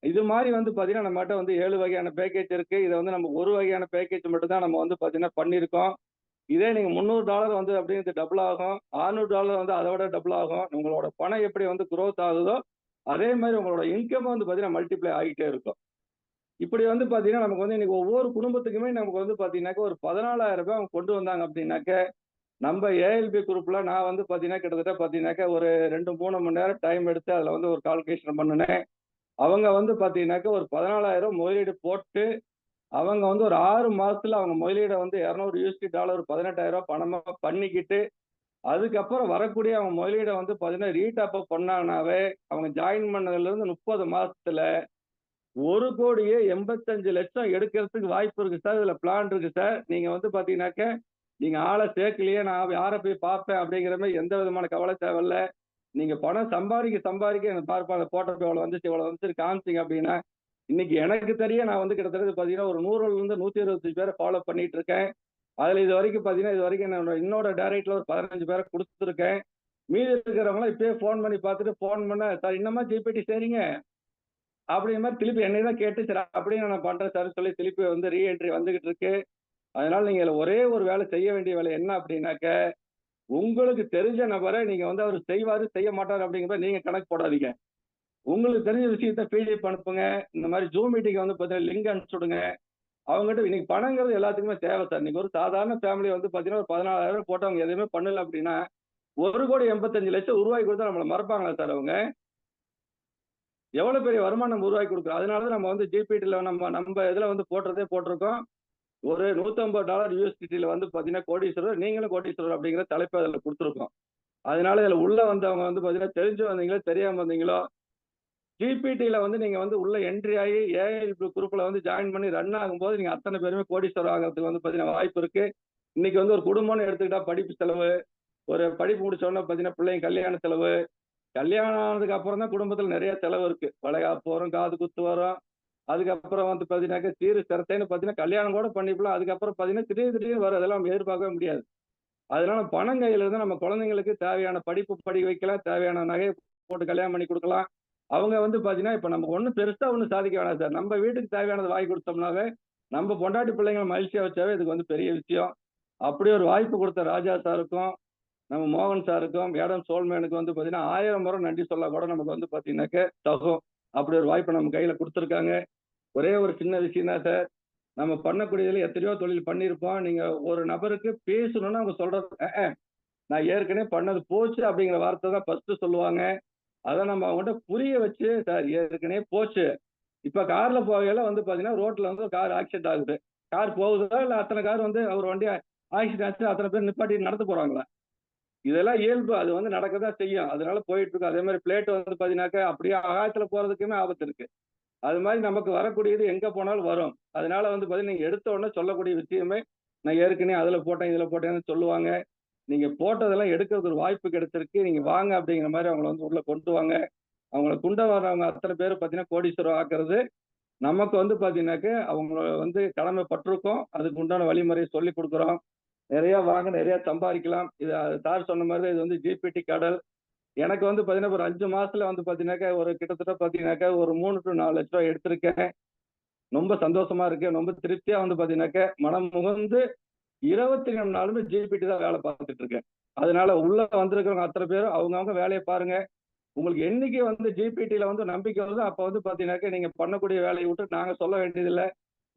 இது மாதிரி வந்து பாத்தீங்கன்னா நம்மகிட்ட வந்து 7 வகையான பேக்கேஜ் இருக்கு. இதை வந்து நம்ம ஒரு வகையான பேக்கேஜ் மட்டும் தான் நம்ம வந்து பாத்தீங்கன்னா பண்ணியிருக்கோம். இதே நீங்க $300 வந்து அப்படிங்கிறது டபுள் ஆகும், $600 வந்து அதை விட டபுள் ஆகும். உங்களோட பணம் எப்படி வந்து growth ஆகுதோ அதே மாதிரி உங்களோட இன்கம் வந்து பாத்தீங்கன்னா மல்டிப்ளை ஆகிட்டே இருக்கும். இப்படி வந்து பாத்தீங்கன்னா நமக்கு வந்து இன்னைக்கு ஒவ்வொரு குடும்பத்துக்குமே நமக்கு வந்து பாத்தீங்கன்னாக்க ஒரு 14,000 ரூபாய் அவங்க கொண்டு வந்தாங்க அப்படின்னாக்க, நம்ம ஏஎல்பி குரூப்ல நான் வந்து பாத்தீங்கன்னா கிட்டத்தட்ட பாத்தீங்கன்னாக்க ஒரு 2-3 மணி நேரம் டைம் எடுத்து அதுல வந்து ஒரு கால்குலேஷன் பண்ணினேன். அவங்க வந்து பாத்தீங்கன்னாக்க ஒரு 14,000 முதலீடு போட்டு அவங்க வந்து ஒரு 6 மாசத்துல அவங்க முதலீடை வந்து $200 18,000 பணமா பண்ணிக்கிட்டு, அதுக்கப்புறம் வரக்கூடிய அவங்க முதலீடை வந்து பாத்தீங்கன்னா ரீடாப் அப் பண்ணாங்கனாவே அவங்க ஜாயின் பண்ணதுல இருந்து 30 மாசத்துல 1,85,00,000 எடுக்கிறதுக்கு வாய்ப்பு இருக்கு சார். இதுல பிளான் இருக்கு சார். நீங்க வந்து பாத்தீங்கன்னாக்க நீங்க ஆளை சேர்க்கலையே, நான் யாரை போய் பார்ப்பேன் அப்படிங்கிற மாதிரி எந்த விதமான கவலை தேவையில்ல. நீங்க பணம் சம்பாதிக்க எனக்கு பார்ப்பாங்க, போட்டோ இவ்வளவு வந்துச்சு காமிச்சிங்க அப்படின்னா, இன்னைக்கு எனக்கு தெரிய நான் வந்து கிட்டத்தட்ட பாத்தீங்கன்னா ஒரு 100ல இருந்து 125 பேரை ஃபாலோ பண்ணிட்டு இருக்கேன். அதுல இது வரைக்கும் என்னோட டைரக்ட்ல ஒரு 15 பேரை கொடுத்துருக்கேன். மீதி இருக்கிறவங்க இப்பயே போன் பண்ணி பார்த்துட்டு போன் பண்ண, சார் இன்னமா ஜிபிடி சரிங்க அப்படிங்கிற மாதிரி திருப்பி என்னை தான் கேட்டு, சரி அப்படின்னு நான் பண்றேன் சார் சொல்லி திருப்பி வந்து ரீஎன்ட்ரி வந்துகிட்டு இருக்கு. அதனால நீங்க ஒரே ஒரு வேலை செய்ய வேண்டிய வேலை என்ன அப்படின்னாக்க, உங்களுக்கு தெரிஞ்ச நபரை நீங்க வந்து அவர் செய்வாரு செய்ய மாட்டாரு அப்படிங்கிற நீங்க கணக்கு போடாதீங்க. உங்களுக்கு தெரிஞ்ச விஷயத்த பிடிஎஃப் அனுப்புங்க. இந்த மாதிரி ஜூம் மீட்டிங் வந்து பார்த்தீங்கன்னா லிங்க் அனுப்பிச்சு விடுங்க. அவங்ககிட்ட இன்னைக்கு பணங்கிறது எல்லாத்துக்குமே தேவை சார். இன்னைக்கு ஒரு சாதாரண ஃபேமிலி வந்து பார்த்தீங்கன்னா ஒரு 14,000 போட்டு அவங்க எதுவுமே பண்ணல அப்படின்னா 1,85,00,000 உருவாக்கி கொடுத்தா நம்மளை மறப்பாங்களா சார் அவங்க? எவ்வளவு பெரிய வருமானம் நம்ம உருவாக்கி கொடுக்குறோம். அதனால நம்ம வந்து ஜிபிடில நம்ம இதுல வந்து போட்டிருக்கோம். ஒரு $150 யூஎஸ்டில வந்து பாத்தீங்கன்னா கோடீஸ்வரர், நீங்களும் கோடீஸ்வரர் அப்படிங்கிற தலைப்பு அதில் கொடுத்துருக்கோம். அதனால இதுல உள்ள வந்தவங்க வந்து பாத்தீங்கன்னா தெரிஞ்சு வந்தீங்களோ தெரியாம வந்தீங்களோ, ஜிபிடில வந்து நீங்க வந்து உள்ள என்ட்ரி ஆகி ஏஐஎல்பி குரூப்ல வந்து ஜாயின் பண்ணி ரன் ஆகும்போது நீங்க அத்தனை பேருமே கோடீஸ்வரர் ஆகிறதுக்கு வந்து பாத்தீங்கன்னா வாய்ப்பு இருக்கு. இன்னைக்கு வந்து ஒரு குடும்பம்னு எடுத்துக்கிட்டா படிப்பு செலவு, ஒரு படிப்பு முடிச்ச உடனே பாத்தீங்கன்னா பிள்ளைங்க கல்யாண செலவு, கல்யாணம் ஆனதுக்கு அப்புறம் தான் குடும்பத்துல நிறைய செலவு இருக்கு. வளைகாப்பு வரும், காது குத்து வரும், அதுக்கப்புறம் வந்து பாத்தீங்கன்னாக்க சீரு சிரத்தைன்னு பாத்தீங்கன்னா கல்யாணம் கூட பண்ணிக்கலாம். அதுக்கப்புறம் பாத்தீங்கன்னா திடீர்னு வரும், அதெல்லாம் நம்ம எதிர்பார்க்கவே முடியாது. அதனால பணம் கையில இருந்து நம்ம குழந்தைங்களுக்கு தேவையான படிப்பு படி வைக்கலாம், தேவையான நகையை போட்டு கல்யாணம் பண்ணி கொடுக்கலாம். அவங்க வந்து பாத்தீங்கன்னா இப்ப நமக்கு ஒண்ணும் பெருசா ஒண்ணும் சாதிக்க வேணாம் சார். நம்ம வீட்டுக்கு தேவையானது வாங்கி கொடுத்தோம்னாவே நம்ம பொண்டாட்டி பிள்ளைங்களை மகிழ்ச்சியா வச்சாவே இதுக்கு வந்து பெரிய விஷயம். அப்படி ஒரு வாய்ப்பு கொடுத்த ராஜா சாருக்கும், நம்ம மோகன் சாருக்கும், மேடம் சோல்மேனுக்கு வந்து பாத்தீங்கன்னா 1000 முறை நன்றி சொல்ல கூட நமக்கு வந்து பாத்தீங்கன்னாக்க தகும். அப்படி ஒரு வாய்ப்பை நம்ம கையில கொடுத்துருக்காங்க. ஒரே ஒரு சின்ன விஷயம் தான் சார். நம்ம பண்ணக்கூடியதுல எத்தனையோ தொழில் பண்ணியிருப்போம். நீங்க ஒரு நபருக்கு பேசணும்னா அவங்க சொல்றது நான் ஏற்கனவே பண்ணது போச்சு அப்படிங்கிற வார்த்தை தான் ஃபர்ஸ்ட் சொல்லுவாங்க. அதை நம்ம அவங்ககிட்ட புரிய வச்சு, சார் ஏற்கனவே போச்சு, இப்ப கார்ல போகையில வந்து பாத்தீங்கன்னா ரோட்ல வந்து கார் ஆக்சிடென்ட் ஆகுது. கார் போகுதா இல்ல அத்தனை கார் வந்து அவர் வண்டி ஆக்சிடென்ட் ஆச்சு அத்தனை பேர் நிப்பாட்டி நடந்து போறாங்களா? இதெல்லாம் இயல்பு, அது வந்து நடக்கதான் செய்யும். அதனால போயிட்டு இருக்கு. அதே மாதிரி பிளேட் வந்து பாத்தீங்கன்னாக்க அப்படியே ஆகாயத்துல போறதுக்குமே ஆபத்து இருக்கு. அது மாதிரி நமக்கு வரக்கூடியது எங்க போனாலும் வரும். அதனால வந்து பாத்தீங்கன்னா நீங்க எடுத்த உடனே சொல்லக்கூடிய விஷயமே நான் ஏற்கனவே அதுல போட்டேன் இதுல போட்டேன்னு சொல்லுவாங்க. நீங்க போட்டதெல்லாம் எடுக்கிறதுக்கு ஒரு வாய்ப்பு கிடைச்சிருக்கு. நீங்க வாங்க அப்படிங்கிற மாதிரி அவங்கள வந்து உள்ள கொண்டு வாங்க. அவங்கள கொண்டு வர்றவங்க அத்தனை பேர் பார்த்தீங்கன்னா கோடீஸ்வரம் ஆக்குறது நமக்கு வந்து பார்த்தீங்கன்னாக்க அவங்கள வந்து கடமைப்பட்டிருக்கோம். அதுக்கு உண்டான வழிமுறையை சொல்லி கொடுக்குறோம். நிறைய வாங்க, நிறைய சம்பாதிக்கலாம். இது சார் சொன்ன மாதிரி இது வந்து ஜிபிடி கடல். எனக்கு வந்து பார்த்தீங்கன்னா ஒரு 5 மாசத்துல வந்து பார்த்தீங்கன்னாக்கா ஒரு கிட்டத்தட்ட பார்த்தீங்கன்னாக்கா ஒரு 3 to 4 லட்ச ரூபாய் எடுத்திருக்கேன். ரொம்ப சந்தோஷமா இருக்கு. ரொம்ப திருப்தியா வந்து பார்த்தீங்கன்னாக்கா மனம் முகந்து 24 நாளுமே ஜிபிடி தான் வேலை பார்த்துட்டு இருக்கேன். அதனால உள்ள வந்திருக்கிறவங்க அத்தனை பேரும் அவங்கவுங்க வேலையை பாருங்க. உங்களுக்கு என்னைக்கு வந்து ஜிபிடியில வந்து நம்பிக்கை வருதோ அப்ப வந்து பாத்தீங்கன்னாக்க நீங்க பண்ணக்கூடிய வேலையை விட்டு நாங்க சொல்ல வேண்டியதில்லை.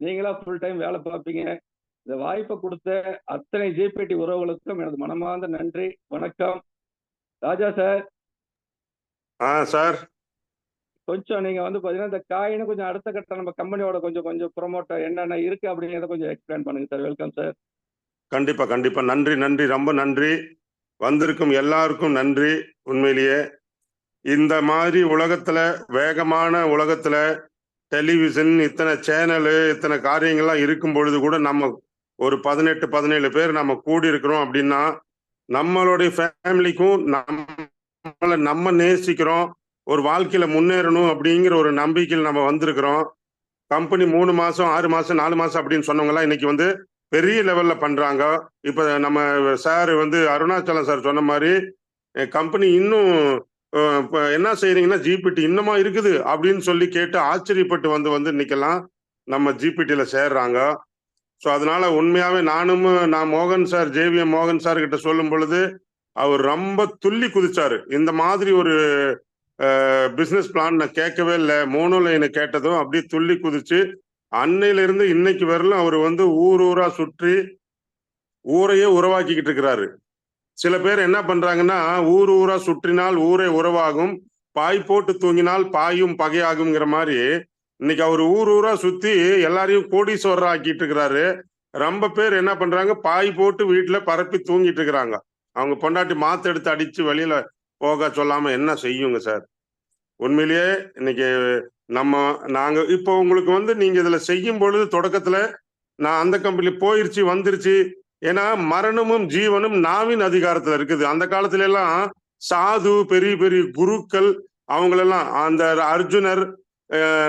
நீங்களா ஃபுல் டைம் வேலை பார்ப்பீங்க. இந்த வாய்ப்பை கொடுத்த அத்தனை ஜிபிடி உறவுகளுக்கும் எனது மனமார்ந்த நன்றி. வணக்கம். ராஜா சார். சார் கொஞ்சம் நீங்க வந்து பாத்தீங்கன்னா இந்த காயின்னு கொஞ்சம் அடுத்த கட்ட நம்ம கம்பெனியோட கொஞ்சம் கொஞ்சம் ப்ரொமோட் என்னென்ன இருக்கு அப்படிங்கிறத கொஞ்சம் எக்ஸ்பிளைன் பண்ணுங்க சார். Welcome sir. கண்டிப்பா கண்டிப்பா நன்றி நன்றி ரொம்ப நன்றி. வந்திருக்கும் எல்லாருக்கும் நன்றி. உண்மையிலேயே இந்த மாதிரி உலகத்துல வேகமான உலகத்துல டெலிவிஷன் இத்தனை சேனலு இத்தனை காரியங்கள்லாம் இருக்கும் பொழுது கூட நம்ம ஒரு 18-17 பேர் நம்ம கூடி இருக்கிறோம் அப்படின்னா நம்மளுடைய ஃபேமிலிக்கும் நம்ம நேசிக்கிறோம், ஒரு வாழ்க்கையில முன்னேறணும் அப்படிங்கிற ஒரு நம்பிக்கையில் நம்ம வந்திருக்கிறோம். கம்பெனி 3 மாசம் 6 மாசம் 4 மாசம் அப்படின்னு சொன்னவங்க எல்லாம் இன்னைக்கு வந்து பெரிய லெவல்ல பண்றாங்க. இப்ப நம்ம சார் வந்து அருணாச்சலம் சார் சொன்ன மாதிரி கம்பெனி இன்னும் இப்ப என்ன செய்யறீங்கன்னா ஜிபிடி இன்னுமா இருக்குது அப்படின்னு சொல்லி கேட்டு ஆச்சரியப்பட்டு வந்து இன்னைக்கெல்லாம் நம்ம ஜிபிடியில சேர்றாங்க. ஸோ அதனால உண்மையாவே நான் மோகன் சார் ஜேவிஎம் மோகன் சார் கிட்ட சொல்லும் பொழுது அவர் ரொம்ப துள்ளி குதிச்சாரு. இந்த மாதிரி ஒரு பிசினஸ் பிளான் நான் கேட்கவே இல்லை. மோனோலைனை கேட்டதும் அப்படியே துள்ளி குதிச்சு அன்னையில இருந்து இன்னைக்கு வரலும் அவர் வந்து ஊரா சுற்றி ஊரையே உருவாக்கிக்கிட்டு இருக்கிறாரு. சில பேர் என்ன பண்றாங்கன்னா ஊரா சுற்றினால் ஊரே உறவாகும், பாய் போட்டு தூங்கினால் பாயும் பகையாகுங்கிற மாதிரி இன்னைக்கு அவர் ஊரா சுத்தி எல்லாரையும் கோடீஸ்வரர் ஆக்கிட்டு இருக்கிறாரு. ரொம்ப பேர் என்ன பண்றாங்க, பாய் போட்டு வீட்டுல பரப்பி தூங்கிட்டு இருக்கிறாங்க. அவங்க பொண்டாட்டி மாத்து எடுத்து அடிச்சு வெளியில போக சொல்லாம என்ன செய்யுங்க சார்? உண்மையிலேயே இன்னைக்கு நாங்க இப்போ உங்களுக்கு வந்து நீங்க இதுல செய்யும் பொழுது தொடக்கத்துல நான் அந்த கம்பெனி போயிருச்சு வந்துருச்சு. ஏன்னா மரணமும் ஜீவனும் நாவின் அதிகாரத்துல இருக்குது. அந்த காலத்துல எல்லாம் சாது பெரிய பெரிய குருக்கள் அவங்களெல்லாம் அந்த அர்ஜுனர்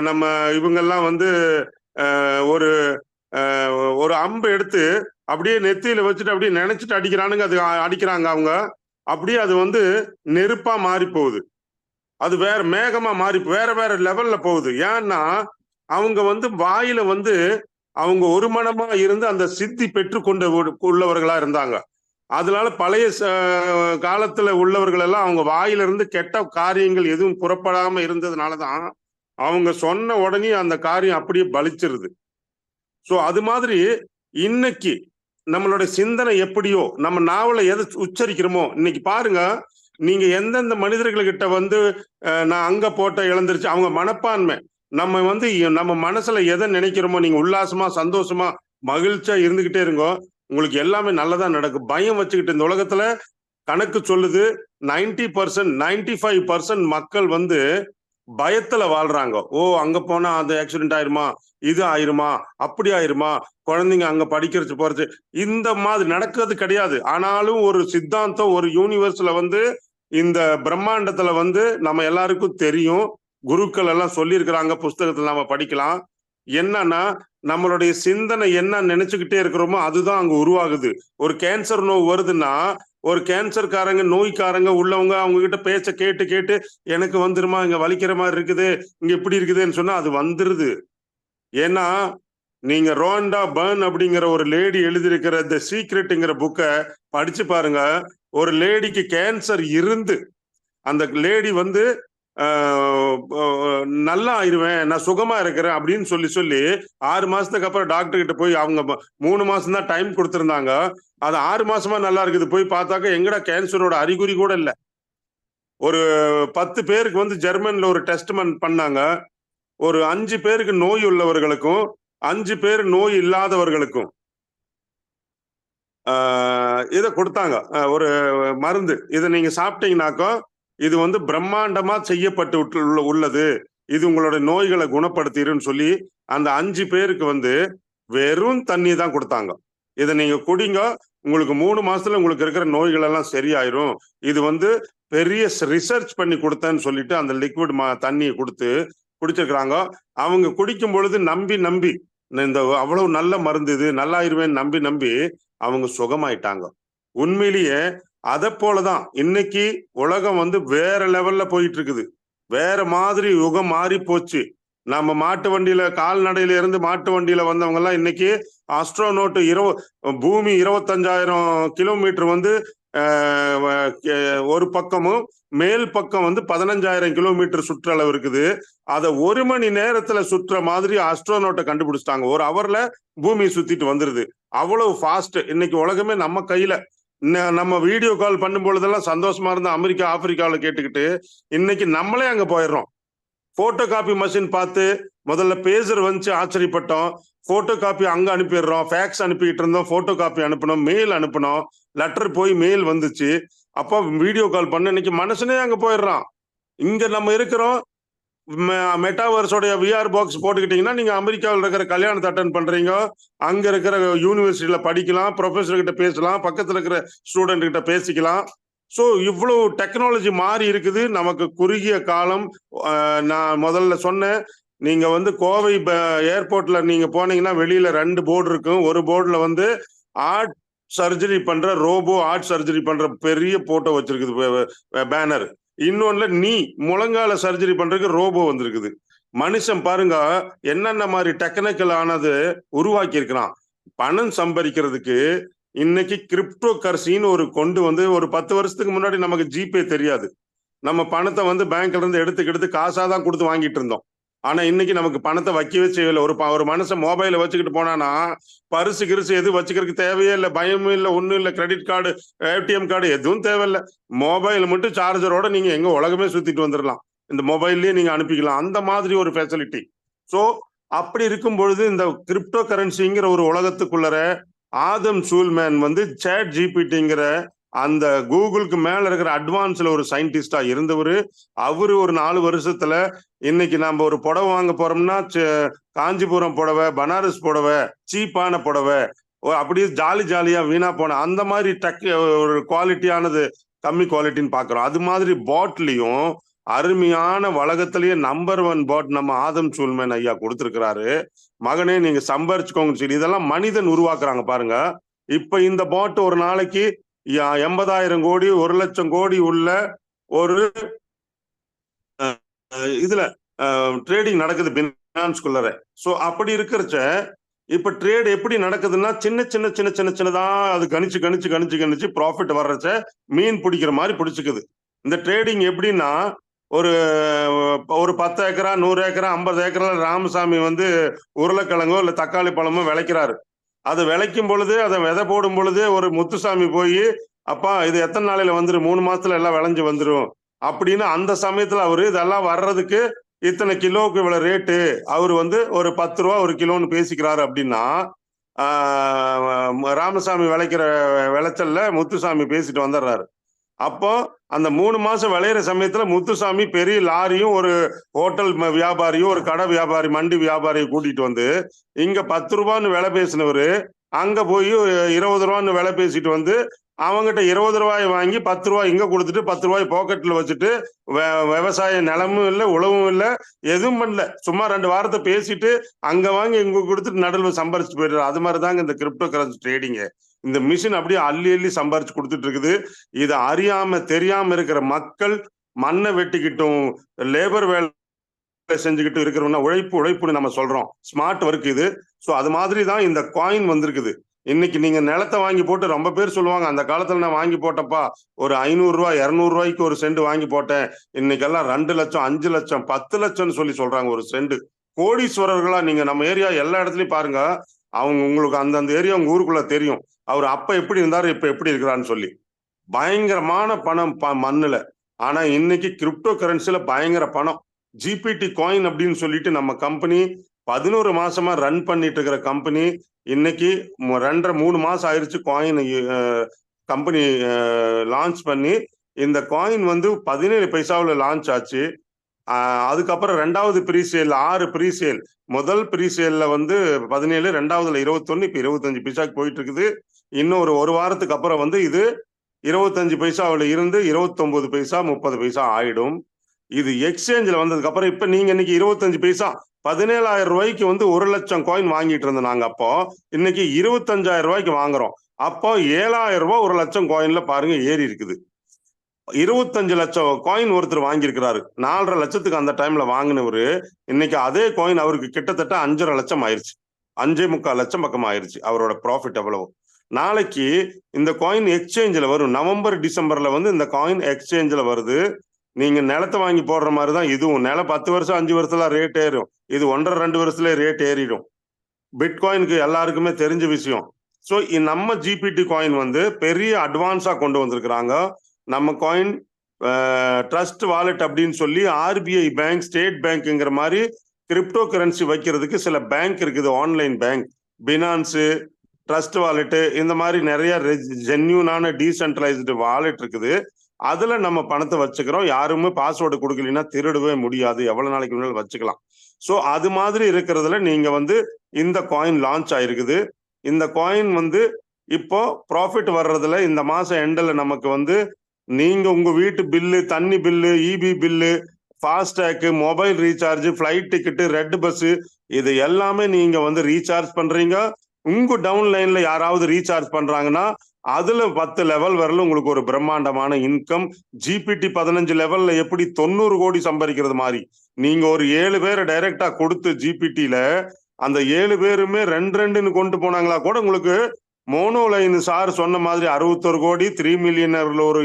நம்ம இவங்கெல்லாம் வந்து ஒரு அம்பு எடுத்து அப்படியே நெத்தியில வச்சுட்டு அப்படியே நினைச்சிட்டு அடிக்கிறானுங்க. அது அடிக்கிறாங்க அவங்க, அப்படியே அது வந்து நெருப்பா மாறி போகுது. அது வேற மேகமா மாறி வேற வேற லெவல்ல போகுது. ஏன்னா அவங்க வந்து வாயில வந்து அவங்க ஒரு மனமா இருந்து அந்த சித்தி பெற்றுக்கொண்ட உள்ளவர்களா இருந்தாங்க. அதனால பழைய காலத்துல உள்ளவர்கள் எல்லாம் அவங்க வாயிலிருந்து கெட்ட காரியங்கள் எதுவும் புறப்படாம இருந்ததுனாலதான் அவங்க சொன்ன உடனே அந்த காரியம் அப்படியே பலிச்சிருது. சோ அது மாதிரி இன்னைக்கு நம்மளோட சிந்தனை எப்படியோ நம்ம நாவலை எதை உச்சரிக்கிறோமோ, இன்னைக்கு பாருங்க நீங்க எந்தெந்த மனிதர்கள்கிட்ட வந்து நான் அங்க போட்ட இழந்துருச்சு அவங்க மனப்பான்மை, நம்ம வந்து நம்ம மனசுல எதை நினைக்கிறோமோ நீங்க உல்லாசமா சந்தோஷமா மகிழ்ச்சியா இருந்துகிட்டே இருங்கோ, உங்களுக்கு எல்லாமே நல்லதா நடக்கும். பயம் வச்சுக்கிட்டு இந்த உலகத்துல கணக்கு சொல்லுது 90% 95% மக்கள் வந்து பயத்துல வாழ்றாங்க. அங்க போனா அது ஆக்சிடென்ட் ஆயிருமா, இது ஆயிருமா, அப்படி ஆயிருமா, குழந்தைங்க அங்க படிக்கிறது போறது இந்த மாதிரி நடக்கிறது கிடையாது. ஆனாலும் ஒரு சித்தாந்தம் ஒரு யூனிவர்ஸ்ல வந்து இந்த பிரம்மாண்டத்துல வந்து நம்ம எல்லாருக்கும் தெரியும். குருக்கள் எல்லாம் சொல்லியிருக்கிறாங்க, புஸ்தகத்துல நம்ம படிக்கலாம். என்னன்னா நம்மளுடைய சிந்தனை என்ன நினைச்சுக்கிட்டே இருக்கிறோமோ அதுதான் அங்க உருவாகுது. ஒரு கேன்சர் நோய் வருதுன்னா ஒரு கேன்சர்காரங்க நோய்க்காரங்க உள்ளவங்க அவங்க கிட்ட பேச்ச கேட்டு கேட்டு எனக்கு வந்துருமா, இங்க வலிக்கிற மாதிரி இருக்குது, இங்க இப்படி இருக்குதுன்னு சொன்னா அது வந்துருது. ஏன்னா நீங்க ரோண்டா பர்ன் அப்படிங்கிற ஒரு லேடி எழுதியிருக்கிற தி சீக்ரெட்ங்கிற புக்கை படிச்சு பாருங்க. ஒரு லேடிக்கு கேன்சர் இருந்து அந்த லேடி வந்து நல்லா ஆயிருவேன், நான் சுகமா இருக்கிறேன் அப்படின்னு சொல்லி 6 மாசத்துக்கு அப்புறம் டாக்டர் கிட்ட போய் அவங்க 3 மாசம் தான் டைம் கொடுத்திருந்தாங்க. அது 6 மாசமா நல்லா இருக்குது. போய் பார்த்தாக்க எங்கடா கேன்சரோட அறிகுறி கூட இல்லை. ஒரு 10 பேருக்கு வந்து ஜெர்மன்ல ஒரு டெஸ்ட் பண்ணாங்க. ஒரு 5 பேருக்கு நோய் உள்ளவர்களுக்கும் 5 பேர் நோய் இல்லாதவர்களுக்கும் இதை கொடுத்தாங்க, ஒரு மருந்து. இதை நீங்க சாப்பிட்டீங்கன்னாக்கோ இது வந்து பிரம்மாண்டமா செய்யப்பட்டு உள்ளது, இது உங்களோட நோய்களை குணப்படுத்திருன்னு சொல்லி அந்த 5 பேருக்கு வந்து வெறும் தண்ணி தான் கொடுத்தாங்க. இதை நீங்க குடிங்க, உங்களுக்கு 3 மாசத்துல உங்களுக்கு இருக்கிற நோய்கள் எல்லாம் சரியாயிரும். இது வந்து பெரிய ரிசர்ச் பண்ணி கொடுத்தேன்னு சொல்லிட்டு அந்த லிக்விட் தண்ணியை கொடுத்து குடிச்சிருக்கிறாங்க. அவங்க குடிக்கும் பொழுது நம்பி இந்த அவ்வளவு நல்ல மருந்து இது, நல்லாயிருவேன்னு நம்பி அவங்க சுகமாயிட்டாங்க. உண்மையிலேயே அதை போலதான் இன்னைக்கு உலகம் வந்து வேற லெவல்ல போயிட்டு இருக்குது. வேற மாதிரி யுகம் மாறி போச்சு. நம்ம மாட்டு வண்டியில கால்நடையில இருந்து மாட்டு வண்டியில வந்தவங்க எல்லாம் இன்னைக்கு ஆஸ்ட்ரோனோட் பூமி 25,000 கிலோமீட்டர் வந்து ஒரு பக்கமும் மேல் பக்கம் வந்து 15,000 கிலோமீட்டர் சுற்றளவு இருக்குது. அதை 1 மணி நேரத்துல சுற்ற மாதிரி ஆஸ்ட்ரோனோட்டை கண்டுபிடிச்சிட்டாங்க. 1 ஹவர்ல பூமி சுத்திட்டு வந்துருது. அவ்வளவு ஃபாஸ்ட். இன்னைக்கு உலகமே நம்ம கையில. நம்ம வீடியோ கால் பண்ணும் பொழுதெல்லாம் சந்தோஷமா இருந்தா அமெரிக்கா ஆப்பிரிக்காவில் கேட்டுக்கிட்டு இன்னைக்கு நம்மளே அங்க போயிடுறோம். போட்டோ காப்பி மஷின் பார்த்து முதல்ல பேஜர் வந்துச்சு, ஆச்சரியப்பட்டோம். போட்டோ காப்பி அங்க அனுப்பிடுறோம். ஃபேக்ஸ் அனுப்பிக்கிட்டு இருந்தோம், போட்டோ காப்பி அனுப்பணும், மெயில் அனுப்பணும், லெட்டர் போய் மெயில் வந்துச்சு. அப்போ வீடியோ கால் பண்ண இன்னைக்கு மனுஷனே அங்க போயிடுறான். இங்க நம்ம இருக்கிறோம். மெட்டாவர்ஸோடைய விஆர் பாக்ஸ் போட்டுக்கிட்டீங்கன்னா நீங்க அமெரிக்காவில் இருக்கிற கல்யாணத்தை அட்டன் பண்றீங்க, அங்க இருக்கிற யூனிவர்சிட்டியில படிக்கலாம், ப்ரொஃபஸர் கிட்ட பேசலாம், பக்கத்துல இருக்கிற ஸ்டூடெண்ட் கிட்ட பேசிக்கலாம். ஸோ இவ்வளவு டெக்னாலஜி மாறி இருக்குது. நமக்கு குறுகிய காலம். நான் முதல்ல சொன்னேன், நீங்க வந்து கோவை ஏர்போர்ட்ல நீங்க போனீங்கன்னா வெளியில 2 போர்டு இருக்கும். ஒரு போர்டுல வந்து ஆர்ட் சர்ஜரி பண்ற ரோபோ ஆர்ட் சர்ஜரி பண்ற பெரிய போட்டோ வச்சிருக்குது பேனர். இன்னொன்னுல முழங்கால சர்ஜரி பண்றதுக்கு ரோபோ வந்திருக்குது. மனுஷன் பாருங்க என்னென்ன மாதிரி டெக்னிக்கல் ஆனது உருவாக்கி இருக்கிறான். பணம் சம்பாதிக்கிறதுக்கு இன்னைக்கு கிரிப்டோ கரன்சின்னு கொண்டு வந்து ஒரு 10 வருஷத்துக்கு முன்னாடி நமக்கு ஜிபே தெரியாது. நம்ம பணத்தை வந்து பேங்க்ல இருந்து எடுத்து காசாதான் கொடுத்து வாங்கிட்டு இருந்தோம். ஆனா இன்னைக்கு நமக்கு பணத்தை வைக்கவே செய்யல. ஒரு மனுஷன் மொபைல வச்சுக்கிட்டு போனானா பரிசு கிரிசு எது வச்சுக்கிறதுக்கு தேவையே இல்லை, பயமும் இல்லை, ஒன்றும் இல்லை. கிரெடிட் கார்டு, ஏடிஎம் கார்டு எதுவும் தேவையில்லை. மொபைல் மட்டும் சார்ஜரோட நீங்க எங்க உலகமே சுத்திட்டு வந்துடலாம். இந்த மொபைல்லயே நீங்க அனுப்பிக்கலாம். அந்த மாதிரி ஒரு ஃபெசிலிட்டி. ஸோ அப்படி இருக்கும் பொழுது இந்த கிரிப்டோ கரன்சிங்கிற ஒரு உலகத்துக்குள்ளர ஆதம் சூல்மேன் வந்து சேட் ஜிபிடிங்கிற அந்த கூகுளுக்கு மேல இருக்கிற அட்வான்ஸ்ல ஒரு சயின்டிஸ்டா இருந்தவர். அவரு ஒரு 4 வருஷத்துல இன்னைக்கு நம்ம ஒரு புடவை வாங்க போறோம்னா காஞ்சிபுரம் புடவை, பனாரஸ் புடவை, சீப்பான புடவை, அப்படியே ஜாலியா வீணா போன அந்த மாதிரி ஒரு குவாலிட்டியானது கம்மி குவாலிட்டின்னு பாக்குறோம். அது மாதிரி பாட்லயும் அருமையான உலகத்திலேயே நம்பர் 1 பாட் நம்ம ஆதம் சூல்மேன் ஐயா கொடுத்திருக்கிறாரு. மகனே நீங்க சம்பாரிச்சுக்கோங்க சொல்லி. இதெல்லாம் மனிதன் உருவாக்குறாங்க பாருங்க. இப்ப இந்த பாட் ஒரு நாளைக்கு 80,000 கோடி 1 லட்சம் கோடி உள்ள ஒரு இதுல ட்ரேடிங் நடக்குது பினான்ஸ்குள்ளர. சோ அப்படி இருக்கிறச்ச இப்ப ட்ரேட் எப்படி நடக்குதுன்னா சின்னதா அது கணிச்சு ப்ராஃபிட் வர்றச்ச மீன் பிடிக்கிற மாதிரி பிடிச்சிக்குது. இந்த ட்ரேடிங் எப்படின்னா ஒரு 10 ஏக்கரா 100 ஏக்கரா 50 ஏக்கரா ராமசாமி வந்து உருளைக்கிழங்கோ இல்ல தக்காளி பழமோ விளைக்கிறாரு. அது விளைக்கும் பொழுது அதை விதை போடும் பொழுது ஒரு முத்துசாமி போய் அப்பா இது எத்தனை நாளையில வந்துடும், 3 மாசத்துல எல்லாம் விளைஞ்சு வந்துடும் அப்படின்னு அந்த சமயத்துல அவரு இதெல்லாம் வர்றதுக்கு இத்தனை கிலோவுக்கு இவ்வளவு ரேட்டு அவரு வந்து ஒரு 10 ரூபா ஒரு கிலோன்னு பேசிக்கிறாரு. அப்படின்னா ராமசாமி விளைக்கிற விளைச்சல்ல முத்துசாமி பேசிட்டு வந்துடுறாரு. அப்போ அந்த 3 மாசம் விளையிற சமயத்துல முத்துசாமி பெரிய லாரியும் ஒரு ஹோட்டல் வியாபாரியும் ஒரு கடை வியாபாரி மண்டி வியாபாரியும் கூட்டிட்டு வந்து இங்க 10 ரூபான்னு விலை பேசினவரு அங்க போய் 20 ரூபான்னு விலை பேசிட்டு வந்து அவங்ககிட்ட 20 ரூபாய் வாங்கி 10 ரூபாய் இங்க கொடுத்துட்டு 10 ரூபாய் பாக்கெட்ல வச்சுட்டு விவசாய நிலமும் இல்லை, உழவும் இல்லை, எதுவும் பண்ணல. சும்மா 2 வாரத்தை பேசிட்டு அங்க வாங்கி இங்க கொடுத்துட்டு நடுவில் சம்பாரிச்சு போயிடுறாரு. அது மாதிரிதாங்க இந்த கிரிப்டோ கரன்சி ட்ரேடிங்க. இந்த மிஷின் அப்படியே அள்ளி சம்பாரிச்சு கொடுத்துட்டு இருக்குது. இதை அறியாம தெரியாம இருக்கிற மக்கள் மண்ணை வெட்டிக்கிட்டும் லேபர் வேலை செஞ்சுக்கிட்டு இருக்கிறவங்க உழைப்புன்னு நம்ம சொல்றோம். ஸ்மார்ட் ஒர்க் இது. ஸோ அது மாதிரி தான் இந்த காயின் வந்திருக்குது. இன்னைக்கு நீங்க நிலத்தை வாங்கி போட்டு ரொம்ப பேர் சொல்லுவாங்க அந்த காலத்துல நான் வாங்கி போட்டப்பா ஒரு 500 ரூபாய் 200 ரூபாய்க்கு ஒரு சென்ட் வாங்கி போட்டேன், இன்னைக்கெல்லாம் 2 லட்சம் 5 லட்சம் 10 லட்சம்னு சொல்றாங்க ஒரு சென்ட். கோடீஸ்வரர்களா நீங்க நம்ம ஏரியா எல்லா இடத்துலயும் பாருங்க. உங்களுக்கு அந்தந்த ஏரியா உங்க ஊருக்குள்ள தெரியும் அவர் அப்ப எப்படி இருந்தாரு இப்ப எப்படி இருக்கிறான்னு சொல்லி. பயங்கரமான பணம் மண்ணுல. ஆனா இன்னைக்கு கிரிப்டோ கரன்சில பயங்கர பணம். ஜிபிடி காயின் அப்படின்னு சொல்லிட்டு நம்ம கம்பெனி 11 மாசமா ரன் பண்ணிட்டு இருக்கிற கம்பெனி இன்னைக்கு 2.5-3 மாசம் ஆயிடுச்சு காயின் கம்பெனி லான்ச் பண்ணி. இந்த காயின் வந்து 17 பைசாவில் லான்ச் ஆச்சு. அதுக்கப்புறம் 2வது ப்ரீசேல் 6 ப்ரீசேல். முதல் ப்ரீசேல்ல வந்து 17, 2வதுல 21, இப்ப 25 பைசாக்கு போயிட்டு இருக்குது. இன்னும் ஒரு வாரத்துக்கு அப்புறம் வந்து இது 25 பைசாவில் இருந்து 29 பைசா 30 பைசா ஆயிடும். இது எக்ஸ்சேஞ்சில் வந்ததுக்கு அப்புறம் இப்ப நீங்க இன்னைக்கு 25 பைசா 17,000 ரூபாய்க்கு வந்து 1,00,000 காயின் வாங்கிட்டு இருந்தோம் நாங்க. அப்போ இன்னைக்கு 25,000 ரூபாய்க்கு வாங்குறோம். அப்போ 7,000 ரூபாய் 1,00,000 காயின்ல பாருங்க ஏறி இருக்குது. 25 லட்சம் காயின் ஒருத்தர் வாங்கியிருக்கிறாரு. 4,5 லட்சத்துக்கு அந்த டைம்ல வாங்கினவரு இன்னைக்கு அதே காயின் அவருக்கு கிட்டத்தட்ட 5,5 லட்சம் ஆயிருச்சு. 5,4 லட்சம் பக்கம் ஆயிருச்சு அவரோட ப்ராஃபிட் எவ்வளவு. நாளைக்கு இந்த காயின் எக்ஸ்சேஞ்சில் வரும். நவம்பர் டிசம்பர்ல வந்து இந்த காயின் எக்ஸ்சேஞ்சில் வருது. நீங்க நிலத்தை வாங்கி போடுற மாதிரி தான் இதுவும். நிலம் 10 வருஷம் 5 வருஷத்துல ரேட் ஏறும். இது 1.5-2 வருஷத்துல ரேட் ஏறிடும். பிட்காயினுக்கு எல்லாருக்குமே தெரிஞ்ச விஷயம். ஸோ நம்ம ஜிபிடி காயின் வந்து பெரிய அட்வான்ஸா கொண்டு வந்திருக்கிறாங்க. நம்ம காயின் ட்ரஸ்ட் வாலெட் அப்படின்னு சொல்லி ஆர்பிஐ பேங்க், ஸ்டேட் பேங்க்ங்கிற மாதிரி கிரிப்டோ கரன்சி வைக்கிறதுக்கு சில பேங்க் இருக்குது. Online bank, Binance, trust wallet, இந்த மாதிரி நிறைய ஜென்யூனான டீசென்ட்ரலைஸ்டு வாலெட் இருக்குது. அதுல நம்ம பணத்தை வச்சுக்கிறோம். யாருமே பாஸ்வேர்டு கொடுக்கலன்னா திருடவே முடியாது. எவ்வளவு நாளைக்கு வேணாலும் வச்சுக்கலாம். ஸோ அது மாதிரி இருக்கிறதுல நீங்க வந்து இந்த காயின் லான்ச் ஆயிருக்குது. இந்த காயின் வந்து இப்போ ப்ராஃபிட் வர்றதுல இந்த மாசம் எண்டில் நமக்கு வந்து நீங்க உங்க வீட்டு பில்லு, தண்ணி bill, EB bill, FASTag, mobile recharge, flight ticket, red bus, இது எல்லாமே நீங்க வந்து ரீசார்ஜ் பண்றீங்க. உங்க டவுன் லைன்ல யாராவது ரீசார்ஜ் பண்றாங்கன்னா அதுல 10 லெவல் வரல உங்களுக்கு ஒரு பிரம்மாண்டமான இன்கம். ஜிபிடி 15 லெவல்ல எப்படி 90 கோடி சம்பாதிக்கிறது மாதிரி நீங்க ஒரு 7 பேரை டைரக்டா கொடுத்து ஜிபிடில அந்த 7 பேருமே 2-2ன்னு கொண்டு போனாங்களா கூட உங்களுக்கு மோனோலைன் சார் சொன்ன மாதிரி 61 கோடி, 3 மில்லியனர்ல ஒரு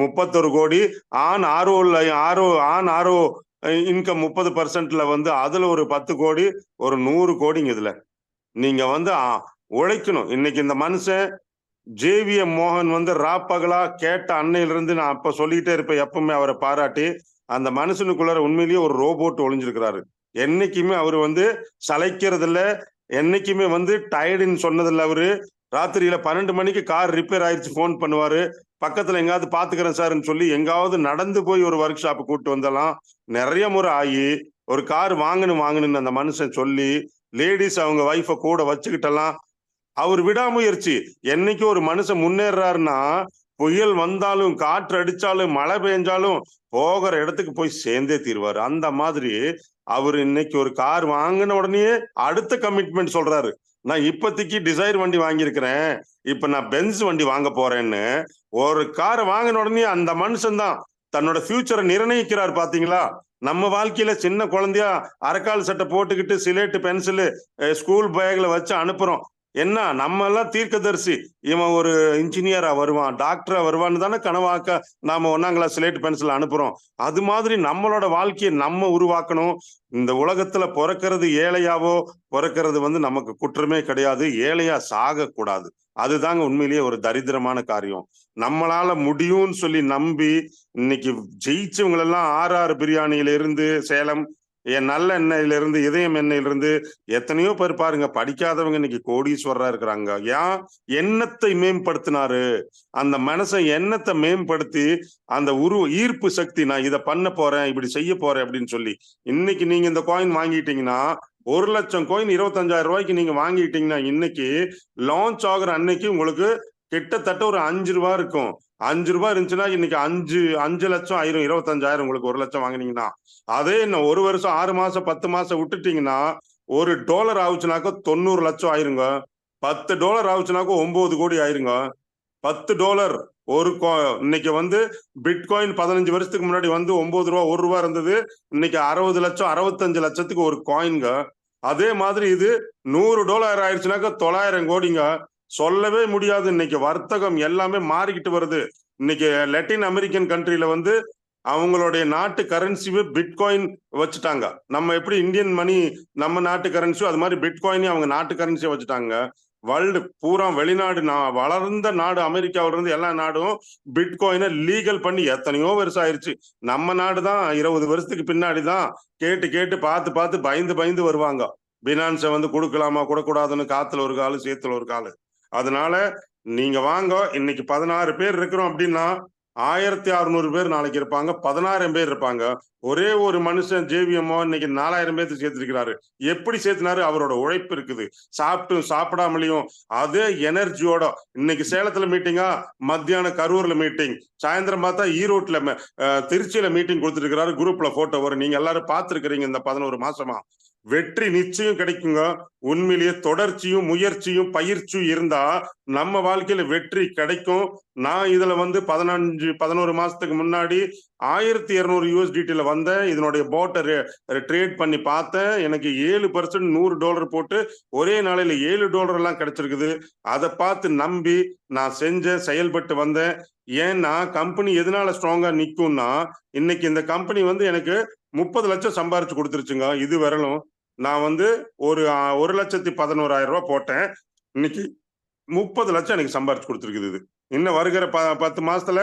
31 கோடி, ஆன் ஆர்ஓ இன்கம் 30%ல வந்து அதுல ஒரு 10 கோடி, ஒரு 100 கோடிங்க. இதுல நீங்க வந்து உழைக்கணும். இன்னைக்கு இந்த மனுஷன் ஜேவிஎம் மோகன் வந்து ராப்பகலா கேட்ட அன்னையிலிருந்து நான் அப்ப சொல்லிட்டே இருப்பேன் எப்பவுமே அவரை பாராட்டி. அந்த மனுஷனுக்குள்ளார உண்மையிலேயே ஒரு ரோபோட் ஒளிஞ்சிருக்கிறாரு. என்னைக்குமே அவரு வந்து சளைக்கிறது இல்ல, என்னைக்குமே வந்து டயர்டுன்னு சொன்னதில்ல. அவரு ராத்திரியில 12 மணிக்கு கார் ரிப்பேர் ஆயிடுச்சு போன் பண்ணுவாரு. பக்கத்துல எங்காவது பாத்துக்கிறேன் சார்ன்னு சொல்லி எங்காவது நடந்து போய் ஒரு ஒர்க் ஷாப் கூப்பிட்டு வந்தலாம். நிறைய முறை ஆகி ஒரு கார் வாங்கணும்னு அந்த மனுஷன் சொல்லி லேடிஸ் அவங்க வைஃபை கூட வச்சுக்கிட்டலாம். அவர் விடாமுயற்சி. என்னைக்கு ஒரு மனுஷன் முன்னேறாருன்னா புயல் வந்தாலும், காற்று அடிச்சாலும், மழை பெஞ்சாலும் போகிற இடத்துக்கு போய் சேர்ந்தே தீர்வாரு. அந்த மாதிரி அவர் இன்னைக்கு ஒரு கார் வாங்கின உடனே அடுத்த கமிட்மெண்ட் சொல்றாரு. நான் இப்போதைக்கு டிசைர் வண்டி வாங்கியிருக்கிறேன், இப்ப நான் பென்ஸ் வண்டி வாங்க போறேன்னு. ஒரு காரை வாங்கின உடனே அந்த மனுஷன் தான் தன்னோட ஃபியூச்சரை நிர்ணயிக்கிறார். பாத்தீங்களா? நம்ம வாழ்க்கையில சின்ன குழந்தையா அரைக்கால் சட்டை போட்டுக்கிட்டு சிலேட்டு பென்சிலு ஸ்கூல் பேக்ல வச்சு அனுப்புறோம். என்ன நம்ம எல்லாம் தீர்க்கதரிசி, இவன் ஒரு இன்ஜினியரா வருவான், டாக்டரா வருவான்னு தானே கனவாக்க நாம 1ஆம் கிளாஸ் ஸ்லேட் பென்சில் அனுப்புறோம். அது மாதிரி நம்மளோட வாழ்க்கையை நம்ம உருவாக்கணும். இந்த உலகத்துல பிறக்கிறது ஏழையாவோ பிறக்கிறது வந்து நமக்கு குற்றமே கிடையாது. ஏழையா சாக கூடாது. அதுதாங்க உண்மையிலேயே ஒரு தரித்திரமான காரியம். நம்மளால முடியும்னு சொல்லி நம்பி இன்னைக்கு ஜெயிச்சவங்களெல்லாம் RR பிரியாணியில இருந்து, சேலம் நல்ல எண்ணெயில இருந்து, இதயம் எண்ணெயில இருந்து எத்தனையோ பேர் பாருங்க படிக்காதவங்க இன்னைக்கு கோடீஸ்வரரா இருக்கிறாங்க. ஏன்? எண்ணத்தை மேம்படுத்தினாரு. அந்த மனசை எண்ணத்தை மேம்படுத்தி அந்த ஈர்ப்பு சக்தி, நான் இதை பண்ண போறேன், இப்படி செய்ய போறேன் அப்படின்னு சொல்லி இன்னைக்கு நீங்க இந்த காயின் வாங்கிட்டீங்கன்னா 1,00,000 காயின் 25,000 ரூபாய்க்கு நீங்க வாங்கிட்டீங்கன்னா இன்னைக்கு லான்ச் ஆகுற அன்னைக்கு உங்களுக்கு கிட்டத்தட்ட ஒரு 5 ரூபாய் இருக்கும். 5 ரூபாய் இருந்துச்சுன்னா இன்னைக்கு 5 லட்சம் ஆயிரும். 25,000 உங்களுக்கு 1,00,000 வாங்கினீங்கன்னா. அதே இன்னும் 1 வருஷம் 6 மாசம் 10 மாசம் விட்டுட்டீங்கன்னா $1 ஆகுச்சுனாக்கா 90 லட்சம் ஆயிருங்க. $10 ஆகுச்சுனாக்கா 9 கோடி ஆயிருங்க. $10 ஒரு இன்னைக்கு வந்து பிட்காயின் 15 வருஷத்துக்கு முன்னாடி வந்து 9 ரூபா 1 ரூபா இருந்தது. இன்னைக்கு 60 லட்சம் 65 லட்சத்துக்கு ஒரு காயின்ங்க. அதே மாதிரி இது $100 ஆயிடுச்சுனாக்கா 900 கோடிங்க. சொல்லவே முடியாது. இன்னைக்கு வர்த்தகம் எல்லாமே மாறிக்கிட்டு வருது. இன்னைக்கு லத்தீன் அமெரிக்கன் கண்ட்ரில வந்து அவங்களுடைய நாட்டு கரன்சிவே பிட்காயின் வச்சுட்டாங்க. நம்ம எப்படி இந்தியன் மணி நம்ம நாட்டு கரன்சியோ அது மாதிரி பிட்காயினையும் அவங்க நாட்டு கரன்சியை வச்சுட்டாங்க. வேர்ல்டு பூரா வெளிநாடு, வளர்ந்த நாடு அமெரிக்காவில இருந்து எல்லா நாடும் பிட்காயினை லீகல் பண்ணி எத்தனையோ வருஷம் ஆயிடுச்சு. நம்ம நாடு தான் 20 வருஷத்துக்கு பின்னாடி தான் கேட்டு பார்த்து பயந்து வருவாங்க. பினான்ஸை வந்து கொடுக்கலாமா கொடுக்கூடாதுன்னு காத்துல ஒரு காலு சேத்துல ஒரு காலு. அதனால நீங்க வாங்க. இன்னைக்கு 16 பேர் இருக்கிறோம் அப்படின்னா 1600 பேர் நாளைக்கு இருப்பாங்க, 10000 பேர் இருப்பாங்க. ஒரே ஒரு மனுஷன் ஜேவிஎம்மோ இன்னைக்கு 4000 பேர்த்து சேர்த்திருக்கிறாரு. எப்படி சேர்த்தினாரு? அவரோட உழைப்பு இருக்குது. சாப்பிட்டும் சாப்பிடாமலையும் அதே எனர்ஜியோட இன்னைக்கு சேலத்துல மீட்டிங்கா, மத்தியானம் கரூர்ல மீட்டிங், சாயந்தரம் பார்த்தா ஈரோட்ல திருச்சியில மீட்டிங் கொடுத்துட்டு இருக்கிறாரு. குரூப்ல போட்டோ வரும், நீங்க எல்லாரும் பார்த்திருக்கிறீங்க. இந்த 11 மாசமா வெற்றி நிச்சயம் கிடைக்குங்க. உண்மையிலேயே தொடர்ச்சியும் முயற்சியும் பயிற்சியும் இருந்தா நம்ம வாழ்க்கையில வெற்றி கிடைக்கும். நான் இதுல 11 மாசத்துக்கு முன்னாடி 1200 USDTல வந்தேன். இதனுடைய போட்டை ட்ரேட் பண்ணி பார்த்தேன். எனக்கு 7% $100 போட்டு ஒரே நாளையில $7 எல்லாம் கிடைச்சிருக்குது. அதை பார்த்து நம்பி நான் செஞ்சேன், செயல்பட்டு வந்தேன். ஏன்னா கம்பெனி எதனால ஸ்ட்ராங்கா நிக்கும்னா, இன்னைக்கு இந்த கம்பெனி எனக்கு 30 லட்சம் சம்பாரிச்சு கொடுத்துருச்சுங்க. இது வரலும் நான் ஒரு 1,11,000 ரூபாய் போட்டேன். இன்னைக்கு 30 லட்சம் எனக்கு சம்பாரிச்சு கொடுத்துருக்குது. இது இன்னும் வருகிற 10 மாசத்துல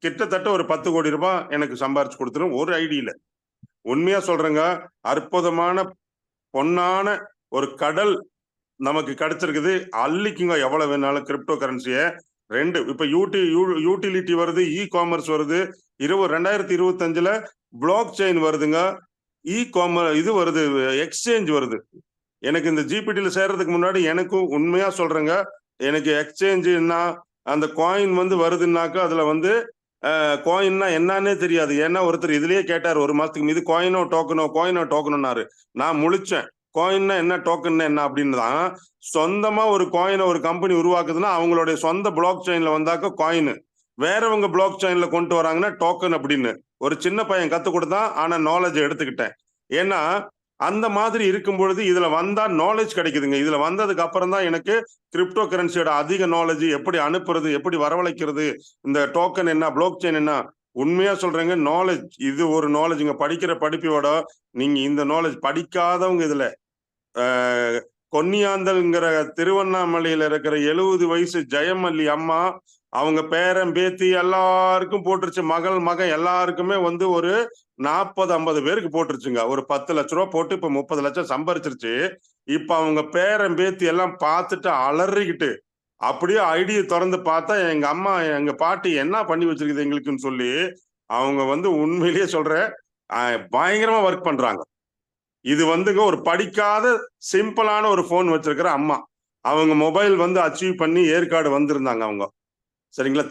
கிட்டத்தட்ட ஒரு 10 கோடி ரூபாய் எனக்கு சம்பாரிச்சு கொடுத்துரும் ஒரு ஐடியில. உண்மையா சொல்றேங்க, அற்புதமான பொன்னான ஒரு கடல் நமக்கு கிடைச்சிருக்குது. அள்ளிக்குங்க எவ்வளவு வேணாலும் கிரிப்டோ கரன்சிய. 2 இப்ப யூட்டிலிட்டி வருது, இ காமர்ஸ் வருது. 2025ல பிளாக் செயின் வருதுங்க, இ காமர்ஸ் இது வருது, எக்ஸ்சேஞ்ச் வருது. எனக்கு இந்த ஜிபிடில சேர்றதுக்கு முன்னாடி எனக்கும் உண்மையா சொல்றேங்க, எனக்கு எக்ஸ்சேஞ்சுன்னா அந்த காயின் வருதுன்னாக்கா அதுல காயின்னா என்னன்னே தெரியாது. ஏன்னா ஒருத்தர் இதுலயே கேட்டார் ஒரு மாசத்துக்கு, இது காயினோ டோக்கனோனாரு. நான் முழிச்சேன், காயின்னா என்ன டோக்கன் என்ன அப்படின்னு தான். சொந்தமா ஒரு காயினை ஒரு கம்பெனி உருவாக்குதுன்னா அவங்களுடைய சொந்த பிளாக் செயின்ல வந்தாக்க காயின், வேறவங்க பிளாக் செயின்ல கொண்டு வராங்கன்னா டோக்கன் அப்படின்னு. ஒரு சின்ன பையன் கத்து கொடுத்தான், ஆனா நாலேஜ் எடுத்துக்கிட்டேன். ஏன்னா அந்த மாதிரி இருக்கும் பொழுது இதுல வந்தா நாலேஜ் கிடைக்குதுங்க. இதுல வந்ததுக்கு அப்புறம் தான் எனக்கு கிரிப்டோ கரன்சியோட அதிக நாலேஜ், எப்படி அனுப்புறது, எப்படி வரவழைக்கிறது, இந்த டோக்கன் என்ன, பிளாக் செயின் என்ன. உண்மையா சொல்றேங்க, நாலேஜ் இது ஒரு நாலேஜுங்க. படிக்கிற படிப்போட நீங்க இந்த நாலேஜ் படிக்காதவங்க இதுல கொன்னியாந்தல்ங்கிற திருவண்ணாமலையில இருக்கிற 70 வயசு ஜெயமல்லி அம்மா, அவங்க பேரன் பேத்தி எல்லாருக்கும் போட்டுருச்சு. மகன் எல்லாருக்குமே ஒரு 40-50 பேருக்கு போட்டுருச்சுங்க. ஒரு 10 லட்ச ரூபா போட்டு இப்ப 30 லட்சம் சம்பாரிச்சிருச்சு. இப்ப அவங்க பேரன் பேத்தி எல்லாம் பார்த்துட்டு அலறிக்கிட்டு அப்படியே ஐடியை திறந்து பார்த்தா எங்க அம்மா எங்க பாட்டி என்ன பண்ணி வச்சிருக்குது எங்களுக்குன்னு சொல்லி அவங்க உண்மையிலேயே சொல்றேன் பயங்கரமா ஒர்க் பண்றாங்க. இது ஒரு படிக்காத சிம்பிளான ஒரு போன் வச்சிருக்கிற அம்மா. அவங்க மொபைல் அச்சீவ் பண்ணி ஏற்காடு வந்திருந்தாங்க அவங்க, சரிங்களா,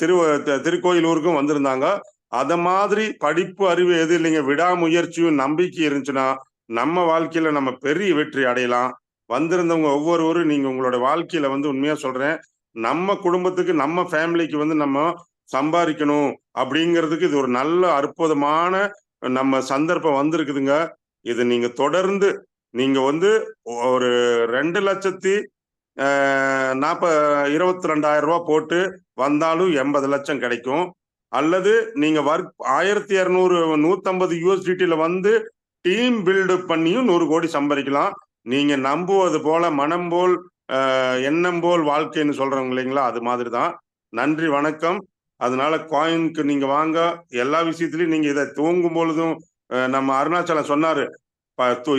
திருக்கோயிலூருக்கும் வந்திருந்தாங்க. அத மாதிரி படிப்பு அறிவு எது இல்லைங்க, விடாமுயற்சியும் நம்பிக்கை இருந்துச்சுன்னா நம்ம வாழ்க்கையில நம்ம பெரிய வெற்றி அடையலாம். வந்திருந்தவங்க ஒவ்வொருவரும் நீங்க உங்களோட வாழ்க்கையில உண்மையா சொல்றேன், நம்ம குடும்பத்துக்கு நம்ம ஃபேமிலிக்கு நம்ம சம்பாதிக்கணும் அப்படிங்கிறதுக்கு இது ஒரு நல்ல அற்புதமான நம்ம சந்தர்ப்பம் வந்திருக்குதுங்க. இது நீங்க தொடர்ந்து நீங்க ஒரு 2,22,000 ரூபாய் போட்டு வந்தாலும் 80 லட்சம் கிடைக்கும். அல்லது நீங்க 1200 150 USDTல டீம் பில்டு பண்ணியும் 100 கோடி சம்பாதிக்கலாம். நீங்க நம்புவது போல மனம் போல் எண்ணம் போல் வாழ்க்கைன்னு சொல்றவங்க இல்லைங்களா, அது மாதிரிதான். நன்றி, வணக்கம். அதனால காயினுக்கு நீங்க வாங்க. எல்லா விஷயத்திலயும் நீங்க இதை தூங்கும் பொழுதும் நம்ம அருணாச்சலம் சொன்னாரு,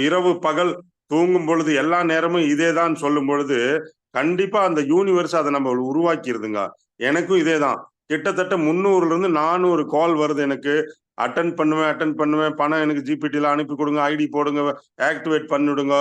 இரவு பகல் தூங்கும் பொழுது எல்லா நேரமும் இதேதான் சொல்லும் பொழுது கண்டிப்பா அந்த யூனிவர்ஸ் அதை நம்ம உருவாக்கிடுதுங்க. எனக்கும் இதேதான். கிட்டத்தட்ட 300ல இருந்து 400 கால் வருது எனக்கு. அட்டன் பண்ணுவேன். பணம் எனக்கு ஜிபிடில அனுப்பி கொடுங்க, ஐடி போடுங்க, ஆக்டிவேட் பண்ணிவிடுங்க.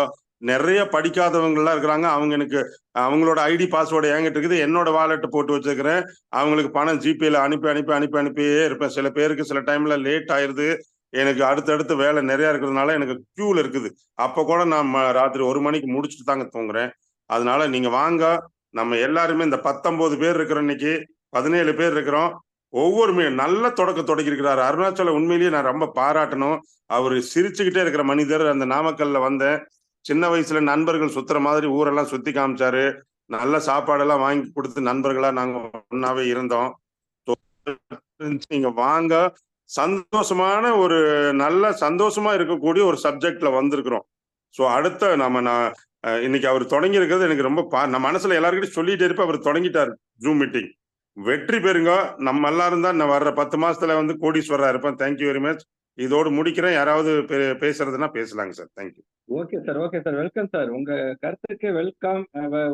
நிறைய படிக்காதவங்கலாம் இருக்கிறாங்க. அவங்க எனக்கு அவங்களோட ஐடி பாஸ்வேர்டு என்கிட்ட இருக்குது, என்னோட வாலெட்டை போட்டு வச்சிருக்கிறேன். அவங்களுக்கு பணம் ஜிபேல அனுப்பியே இருப்பேன். சில பேருக்கு சில டைம்ல லேட் ஆயிருது. எனக்கு அடுத்தடுத்து வேலை நிறைய இருக்கிறதுனால எனக்கு கியூல இருக்குது. அப்ப கூட நான் ராத்திரி 1 மணிக்கு முடிச்சுட்டு தாங்க தூங்குறேன். அதனால நீங்க வாங்க. நம்ம எல்லாருமே இந்த 19 பேர் இருக்கிறோம், இன்னைக்கு 17 பேர் இருக்கிறோம். ஒவ்வொருமே நல்ல தொடக்கி இருக்கிறாரு அருணாச்சலம். உண்மையிலேயே நான் ரொம்ப பாராட்டணும். அவரு சிரிச்சுக்கிட்டே இருக்கிற மனிதர். அந்த நாமக்கல்ல வந்தேன், சின்ன வயசுல நண்பர்கள் சுத்துற மாதிரி ஊரெல்லாம் சுத்தி காமிச்சாரு. நல்ல சாப்பாடெல்லாம் வாங்கி கொடுத்து நண்பர்களா நாங்க ஒன்னாவே இருந்தோம். நீங்க வாங்க. சந்தோஷமான ஒரு நல்ல சந்தோஷமா இருக்கக்கூடிய ஒரு சப்ஜெக்ட்ல வந்திருக்கிறோம். ஸோ அடுத்த நான் இன்னைக்கு அவர் தொடங்கி இருக்கிறது எனக்கு ரொம்ப நம்ம மனசுல எல்லாருக்கிட்டையும் சொல்லிட்டே இருப்பேன். அவர் தொடங்கிட்டார் ஜூம் மீட்டிங். வெற்றி பெறுங்க. நம்ம எல்லாரும் தான் நான் வர்ற 10 மாசத்துல கோடீஸ்வரரா இருப்பேன். Thank you very much. இதோடு முடிக்கிறேன். யாராவது பேசுறதுன்னா பேசலாங்க sir. Thank you. Okay sir. Welcome sir. உங்க கருத்துக்கு வெல்கம்.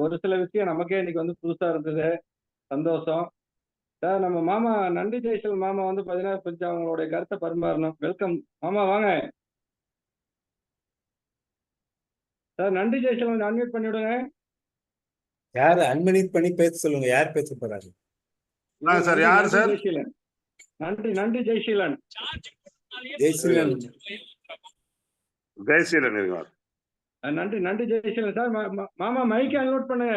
ஒரு சில விஷயம் நமக்கே இன்னைக்கு புதுசா இருந்தது. சந்தோஷம். சார் நம்ம மாமா நன்றி ஜெய்சல் மாமா வந்து பாத்தீங்கன்னா கொஞ்சம் அவங்களுடைய கருத்தை பரிமாறணும். வெல்கம் மாமா, வாங்க சார். நன்றி ஜெய்சல் கொஞ்சம் அன்மியூட் பண்ணி விடுங்க. யாரு அன்மியூட் பண்ணி பேச சொல்லுங்க. யார் பேச போறாரு? சார் யார் சார்? ஜெய்சீலன். நன்றி ஜெய்சீலன். ஜெய்சீலன். ஜெயசீலன் இருக்கார். நன்றி ஜெய்சீலன் சார். மாமா மைக் அன்மியூட் பண்ணுங்க.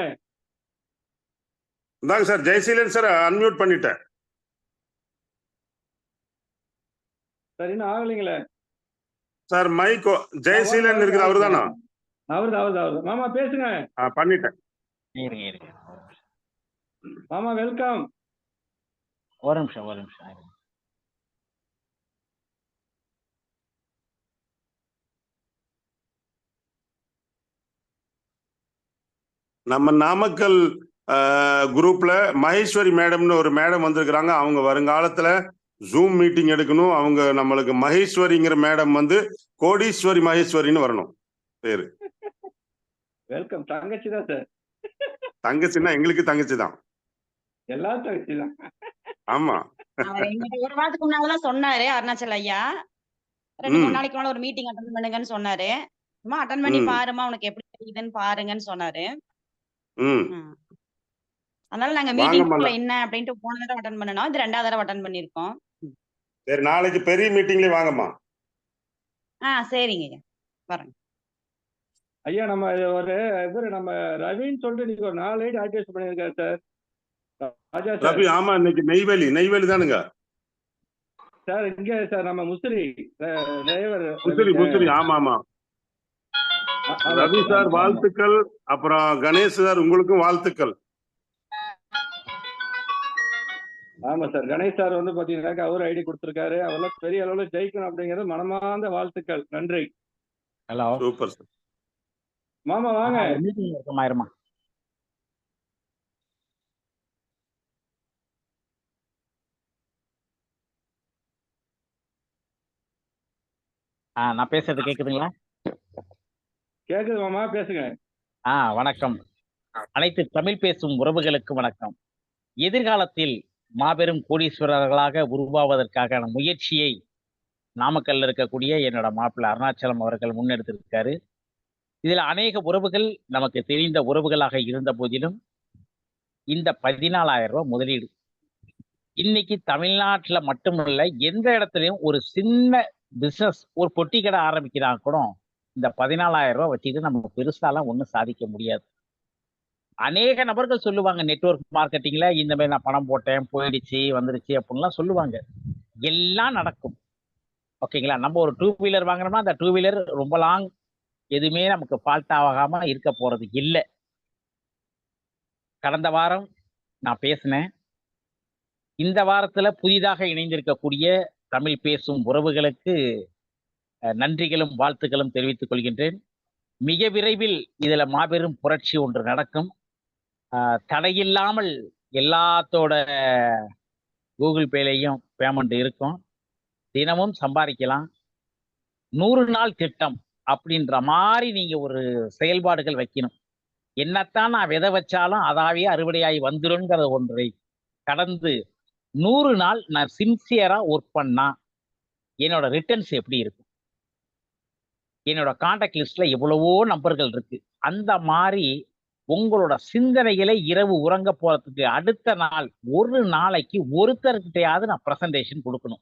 இந்தாங்க சார் ஜெயசீலன் சார், அன்மியூட் பண்ணிட்டேன் சார். இன்னும் ஆகலைங்களே சார். மைக் ஜெயசீலன் இருக்குது, அவரு தானா? அவரு மாமா பேசுங்க. பண்ணிட்டேன். மாமா வெல்கம். ஒரு நிமிஷம். நம்ம நாமக்கல் குரூப்ல மகேஸ்வரி மேடம்னு ஒரு மேடம் வந்திருக்கிறாங்க. அவங்க வருங்காலத்துல ஜூம் மீட்டிங் எடுக்கணும். அவங்க நம்மளுக்கு மகேஸ்வரிங்கிற மேடம் வந்து கோடீஸ்வரி மகேஸ்வரின்னு வரணும் பேரு. வெல்கம். தங்கச்சி தான் சார். தங்கச்சின்னா எங்களுக்கு தங்கச்சி தான். எல்லாரும் தங்கச்சி தான். ஆமா. ஒரு வாரத்துக்கு முன்னாலதான் சொன்னாரு அருணாச்சல் ஐயா. 2-3 நாளைக்கு மேல ஒரு மீட்டிங் அட்டன் பண்ணுங்கன்னு சொன்னாரு. சும்மா அட்டன் பண்ணி பாருமா, உனக்கு எப்படி தெரியுதுன்னு பாருங்கன்னு சொன்னாரு. அதனால நாங்க மீட்டிங் என்ன அப்படின்ட்டு போன தடவை அட்டன் பண்ணோம். இது 2வது தடவை அட்டன் பண்ணிருக்கோம். சரி, நாளைக்கு பெரிய மீட்டிங்ல வாங்கம்மா. சரிங்க வரேன் ஐயா. நம்ம ஒரு இவரு நம்ம ரவின்னு சொல்லிட்டு இன்னைக்கு ஒரு 4 ஐடி ஆக்டிவேட் பண்ணியிருக்காரு சார். ராஜா சார். ரவி, ஆமா, இன்னைக்கு நெய்வேலி தானுங்க சார். இங்க சார் நம்ம முசிறி டிரைவர் முசிறி. ஆமா. ரவி சார் வாழ்த்துக்கள். அப்புறம் கணேஷ் சார் உங்களுக்கும் வாழ்த்துக்கள். ஆமா சார். கணேஷ் சார் வந்து பாத்தீங்கன்னாக்கா அவரு ஐடி கொடுத்திருக்காரு. அவரெல்லாம் பெரிய அளவுல ஜெயிக்கணும் அப்படிங்கிறது மனமார்ந்த வாழ்த்துக்கள். நன்றி. ஹலோ. Super sir. மாமா வாங்க. மீட்டிங் இருக்குமாயிருமா? நான் பேசுறது கேக்குதுங்களா? கேக்குது மாமா, பேசுங்க. வணக்கம். அனைத்து தமிழ் பேசும் உறவுகளுக்கும் வணக்கம். எதிர்காலத்தில் மாபெரும் கோடீஸ்வரர்களாக உருவாவதற்கான முயற்சியை நாமக்கல்ல இருக்கக்கூடிய என்னோட மாப்பிள்ளை அருணாச்சலம் அவர்கள் முன்னெடுத்திருக்காரு. இதுல அநேக உறவுகள் நமக்கு தெரிந்த உறவுகளாக இருந்த போதிலும் இந்த 14,000 ரூபாய் முதலீடு இன்னைக்கு தமிழ்நாட்டுல மட்டுமல்ல, எந்த இடத்துலயும் ஒரு சின்ன பிசினஸ், ஒரு பொட்டி கடை ஆரம்பிக்கிறா கூட இந்த 14,000 ரூபாய் வச்சுக்கிட்டு நம்ம பெருசாலாம் ஒன்றும் சாதிக்க முடியாது. அநேக நபர்கள் சொல்லுவாங்க, நெட்வொர்க் மார்க்கெட்டிங்ல இந்த மாதிரி நான் பணம் போட்டேன், போயிடுச்சு, வந்துருச்சு அப்படின்லாம் சொல்லுவாங்க. எல்லாம் நடக்கும். ஓகேங்களா? நம்ம ஒரு 2 வீலர் வாங்குறோம்னா அந்த 2 வீலர் ரொம்ப லாங் எதுவுமே நமக்கு ஃபால்ட் ஆகாம இருக்க போறது இல்லை. கடந்த வாரம் நான் பேசினேன். இந்த வாரத்துல புதிதாக இணைந்திருக்கக்கூடிய தமிழ் பேசும் உறவுகளுக்கு நன்றிகளும் வாழ்த்துக்களும் தெரிவித்துக் கொள்கின்றேன். மிக விரைவில் இதுல மாபெரும் புரட்சி ஒன்று நடக்கும். தடையில்லாமல் எல்லாத்தோட கூகுள் பேலையும் பேமெண்ட் இருக்கும். தினமும் சம்பாதிக்கலாம். 100 நாள் திட்டம் அப்படின்ற மாதிரி நீங்க ஒரு செயல்பாடுகள் வைக்கணும். என்னத்தான் நான் விதை வச்சாலும் அதாவே அறுவடையாகி வந்துருங்கிற ஒன்றை கடந்து 100 நாள் நான் சின்சியரா ஒர்க் பண்ணா என்னோட ரிட்டர்ன்ஸ் எப்படி இருக்கும்? என்னோட கான்டாக்ட் லிஸ்ட்ல எவ்வளவோ நம்பர்கள் இருக்கு. அந்த மாதிரி உங்களோட சிந்தனைகளை இரவு உறங்க போறதுக்கு அடுத்த நாள் ஒரு நாளைக்கு ஒருத்தர்கிட்டையாவது நான் ப்ரெசன்டேஷன் கொடுக்கணும்.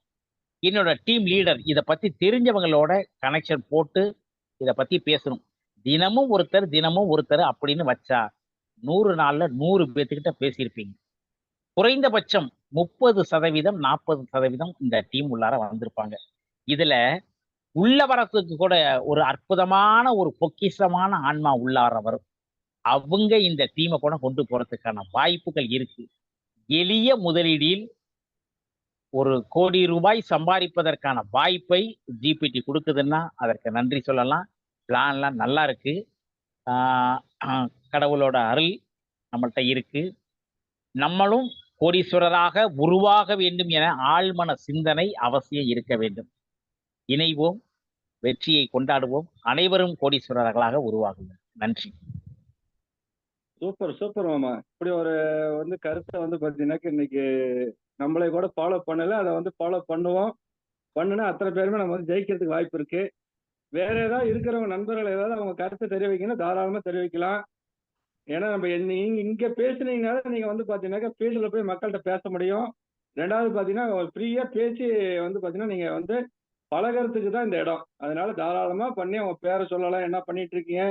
என்னோட டீம் லீடர் இதை பத்தி தெரிஞ்சவங்களோட கனெக்ஷன் போட்டு இதை பத்தி பேசணும். தினமும் ஒருத்தர் அப்படின்னு வச்சா 100 நாள்ல 100 பேர்த்துக்கிட்ட பேசியிருப்பீங்க. குறைந்தபட்சம் 30% 40% இந்த டீம் உள்ளார வந்திருப்பாங்க. இதுல உள்ள வரத்துக்கு கூட ஒரு அற்புதமான ஒரு பொக்கிஷமான ஆன்மா உள்ளார வரும். அவங்க இந்த டீமை கூட கொண்டு போறதுக்கான வாய்ப்புகள் இருக்கு. எளிய முதலீடில் 1 கோடி ரூபாய் சம்பாதிப்பதற்கான வாய்ப்பை ஜிபிடி கொடுக்குதுன்னா அதற்கு நன்றி சொல்லலாம். பிளான்லாம் நல்லா இருக்கு. கடவுளோட அருள் நம்மள்கிட்ட இருக்கு. நம்மளும் கோடீஸ்வரராக உருவாக வேண்டும் என ஆழ்மன சிந்தனை அவசியம் இருக்க வேண்டும். இணைவோம், வெற்றியை கொண்டாடுவோம். அனைவரும் கோடீஸ்வரர்களாக உருவாகுவோம். நன்றி. சூப்பர் சூப்பர் மாமா. இப்படி ஒரு கருத்தை பாத்தீங்கன்னாக்க இன்னைக்கு நம்மளே கூட ஃபாலோ பண்ணல, அதை ஃபாலோ பண்ணுவோம். பண்ணுனா அத்தனை பேருமே நம்ம ஜெயிக்கிறதுக்கு வாய்ப்பு இருக்கு. வேற ஏதாவது இருக்கிறவங்க நண்பர்கள் ஏதாவது அவங்க கருத்தை தெரிவிக்கணும், தாராளமா தெரிவிக்கலாம். ஏன்னா நம்ம நீங்க இங்க பேசுனீங்கனால நீங்க பாத்தீங்கன்னாக்கா ஃபீல்டுல போய் மக்கள்கிட்ட பேச முடியும். ரெண்டாவது பாத்தீங்கன்னா ஃப்ரீயா பேசி பாத்தீங்கன்னா நீங்க பழகறதுக்கு தான் இந்த இடம். அதனால தாராளமா பண்ணி அவங்க பேரை சொல்லலாம், என்ன பண்ணிட்டு இருக்கீங்க,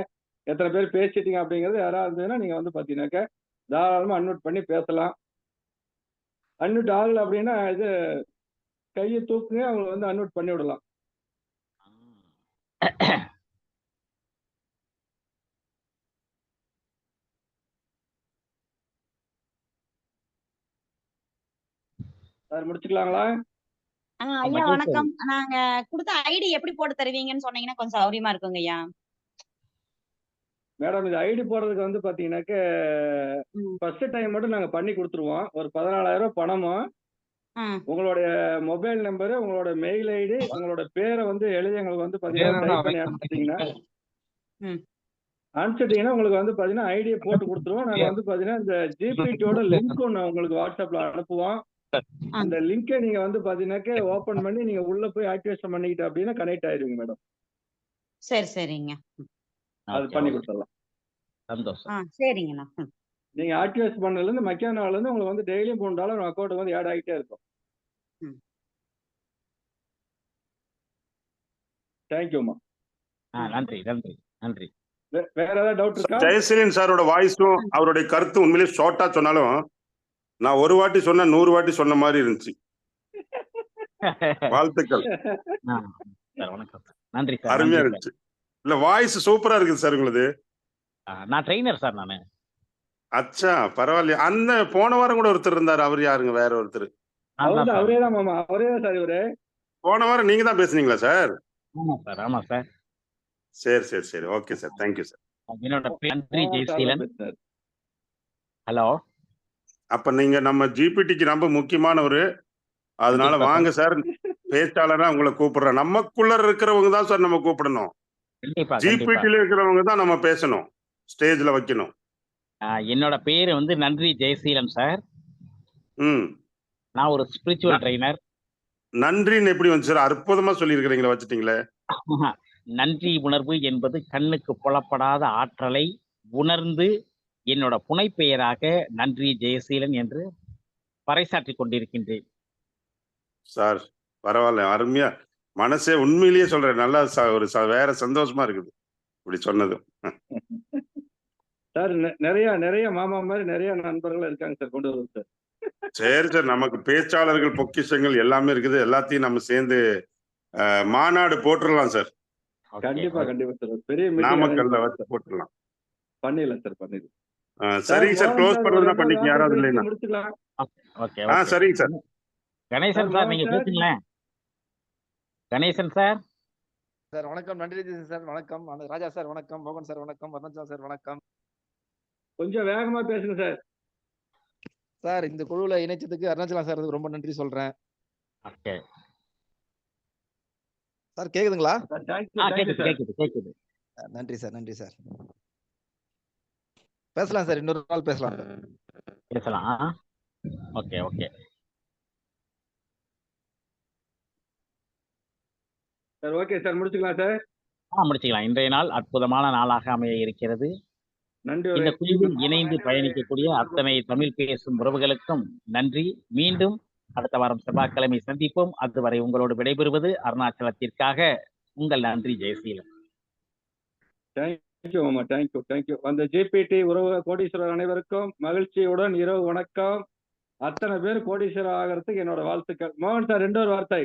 எத்தனை பேர் பேசிட்டீங்க அப்படிங்கிறது யாராவது இருந்ததுன்னா நீங்க பாத்தீங்கன்னாக்கா தாராளமா அன்மியூட் பண்ணி பேசலாம். அன்மியூட் ஆகல அப்படின்னா இது கையை தூக்குங்க, அவங்களை அன்மியூட் பண்ணி விடலாம். சார் முடிச்சுக்கலாங்களா? ஐயா வணக்கம். நாங்க கொடுத்த ஐடி எப்படி போட்டு தருவீங்கன்னு சொன்னீங்கன்னா கொஞ்சம் சௌரியமா இருக்குங்க ஐயா. மேடம், இது ஐடி போடுறதுக்கு பாத்தீங்கன்னாக்க ம். ஃபர்ஸ்ட் டைம் மட்டும் நாங்க பண்ணி கொடுத்துருவோம். ஒரு 14,000 பணமும் ம். உங்களுடைய மொபைல் நம்பரு, உங்களோட மெயில் ஐடி, உங்களோட பேரை எழுதி எங்களுக்கு பாத்தீங்கன்னா டைப் பண்ணி அனுப்பிச்சிட்டீங்கன்னா ம். உங்களுக்கு பாத்தீங்கன்னா ஐடியை போட்டு கொடுத்துருவோம். நாங்க பாத்தீங்கன்னா இந்த ஜிபிடியோட லிங்க் ஒன்று உங்களுக்கு வாட்ஸ்அப்ல அனுப்புவோம். அந்த லிங்கை நீங்க பாத்தீங்கன்னாக்க ஓபன் பண்ணி நீங்க உள்ள போய் ஆக்டிவேஷன் பண்ணிக்கிட்டு அப்படின்னா கனெக்ட் ஆயிருவீங்க மேடம். சரி சரிங்க. அது பண்ணி கொடுத்துடலாம். சந்தோஷம். சரிங்கண்ணா. நீங்க ஆக்டிவேட் பண்ணதுல இருந்து மக்கியான நாள்ல இருந்து உங்களுக்கு டெய்லியும் $3 அக்கௌண்ட் ஆட் ஆகிட்டே இருக்கும். தேங்க்யூமா. நன்றி நன்றி நன்றி. வேற ஏதாவது டவுட் இருக்கா? ஜெயசீலன் சாரோட வாய்ஸும் அவருடைய கருத்து உண்மையிலேயே ஷார்ட்டா சொன்னாலும் நான் ஒரு வாட்டி சொன்ன 100 வாட்டி சொன்ன மாதிரி இருந்துச்சு. வாழ்த்துக்கள். வணக்கம். நன்றி சார். அருமையா இருந்துச்சு. இல்ல வாய்ஸ் சூப்பரா இருக்குது சார் உங்களுது. நான் ட்ரெயினர் சார் நானு. அச்சா பரவாயில்லையா. அந்த போன வாரம் கூட ஒருத்தர் இருந்தாரு. அவர் யாருங்க? வேற ஒருத்தர். அவரே தான் மாமா. அவரே தான் சார் இவரு. போன வாரம் நீங்க தான் பேசுனீங்களா சார்? ஆமா சார். ஆமா சார். சரி சரி சரி. Okay sir. Thank you sir. என்னோட பேர் நன்றி ஜெயசீலன். ஹலோ. அப்ப நீங்க நம்ம ஜிபிடிக்கு ரொம்ப முக்கியமானவரு. அதனால வாங்க சார், பேச்சாளரா உங்களை கூப்பிடுறேன். நமக்குள்ள இருக்கிறவங்க தான் சார் நம்ம கூப்பிடணும். ஜிபிடில இருக்கிறவங்க தான் நம்ம பேசணும், ஸ்டேஜ்ல வைக்கணும். என்னோட பேரு நன்றி ஜெயசீலன் சார். நான் ஒரு ஸ்பிரிச்சுவல் ட்ரெயினர். நன்றின்னு எப்படி வந்து சார்? அற்புதமா சொல்லியிருக்கிறீங்களா, வச்சுட்டீங்களே. நன்றி உணர்வு என்பது கண்ணுக்கு புலப்படாத ஆற்றலை உணர்ந்து என்னோட புனைப்பெயராக நன்றி ஜெயசீலன் என்று பறைசாற்றிக் கொண்டிருக்கின்றேன். சார் பரவாயில்ல, அருமையா மனசே உண்மையிலேயே சொல்றேன். நல்லா ஒரு வேற சந்தோஷமா இருக்குது இப்படி சொன்னதும். சார் நிறைய நிறைய மாமா மாதிரி நிறைய நண்பர்கள் இருக்காங்க சார், கொண்டு வருவோம் சார். சரி சார், நமக்கு பேச்சாளர்கள் பொக்கிஷங்கள் எல்லாமே இருக்குது. எல்லாத்தையும் நம்ம சேர்ந்து மாநாடு போட்டுடலாம் சார். கண்டிப்பா கண்டிப்பா சார். பெரிய நாமக்கல்ல வச்சு போட்டுடலாம். பண்ணிடலாம் சார், பண்ணிடலாம். சரிங்க சார், க்ளோஸ் பண்றதுனா பண்ணிக்க. யாராவது இல்லைன்னா முடிச்சுக்கலாம். சரிங்க சார். கணேசன் சார் நீங்க பேசுங்களேன். கணேசன் சார். சார் வணக்கம். நன்றி சார். வணக்கம் ராஜா சார். வணக்கம் மோகன் சார். வணக்கம் அருணாச்சலம் சார். வணக்கம். கொஞ்சம் வேகமா பேசுங்க சார். சார் இந்த குழுல இணைச்சதுக்கு அருணாச்சலம் சார் ரொம்ப நன்றி சொல்றேன். ஓகே சார், கேக்குதுங்களா? கேக்குது. நன்றி சார். நன்றி சார். பேசலாம் சார், இன்னொரு நாள் பேசலாம். Okay okay sir. Okay sir, முடிச்சுக்கலாம் சார். முடிச்சுக்கலாம். இன்றைய நாள் அற்புதமான நாளாக அமைய இருக்கிறது. நன்றி. இந்த குழுவில் இணைந்து பயணிக்கக்கூடிய அத்தனை தமிழ் பேசும் உறவுகளுக்கும் நன்றி. மீண்டும் அடுத்த வாரம் செவ்வாய்க்கிழமை சந்திப்போம். அதுவரை உங்களோடு விடைபெறுவது அருணாச்சலத்திற்காக உங்கள் நன்றி ஜெயசீலன். தேங்க்யூ மாமா. Thank you thank you. அந்த ஜிபிடி உறவு கோடீஸ்வரர் அனைவருக்கும் மகிழ்ச்சியுடன் இரவு வணக்கம். அத்தனை பேர் கோடீஸ்வரர் ஆகிறதுக்கு என்னோட வாழ்த்துக்கள். மோகன் சார், 2 வார்த்தை.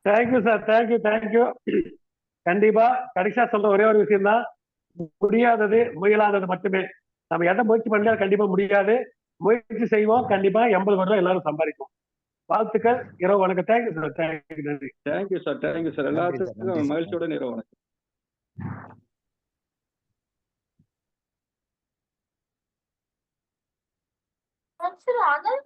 Thank you sir. தேங்க்யூ. கண்டிப்பா கடைசியா சொல்ற ஒரே ஒரு விஷயம் தான், முடியாதது முயலாதது மட்டுமே. நம்ம எதை முயற்சி பண்ணாலும் கண்டிப்பா முடியாது. முயற்சி செய்வோம், கண்டிப்பா 80 கோடி எல்லாரும் சம்பாதிப்போம். வாழ்த்துக்கள். இரவு வணக்கம். Thank you sir. தேங்க்யூ. நன்றி. Thank you sir. Thank you sir. எல்லாத்துக்கும் மகிழ்ச்சியுடன் இரவு வணக்கம். That's a lot of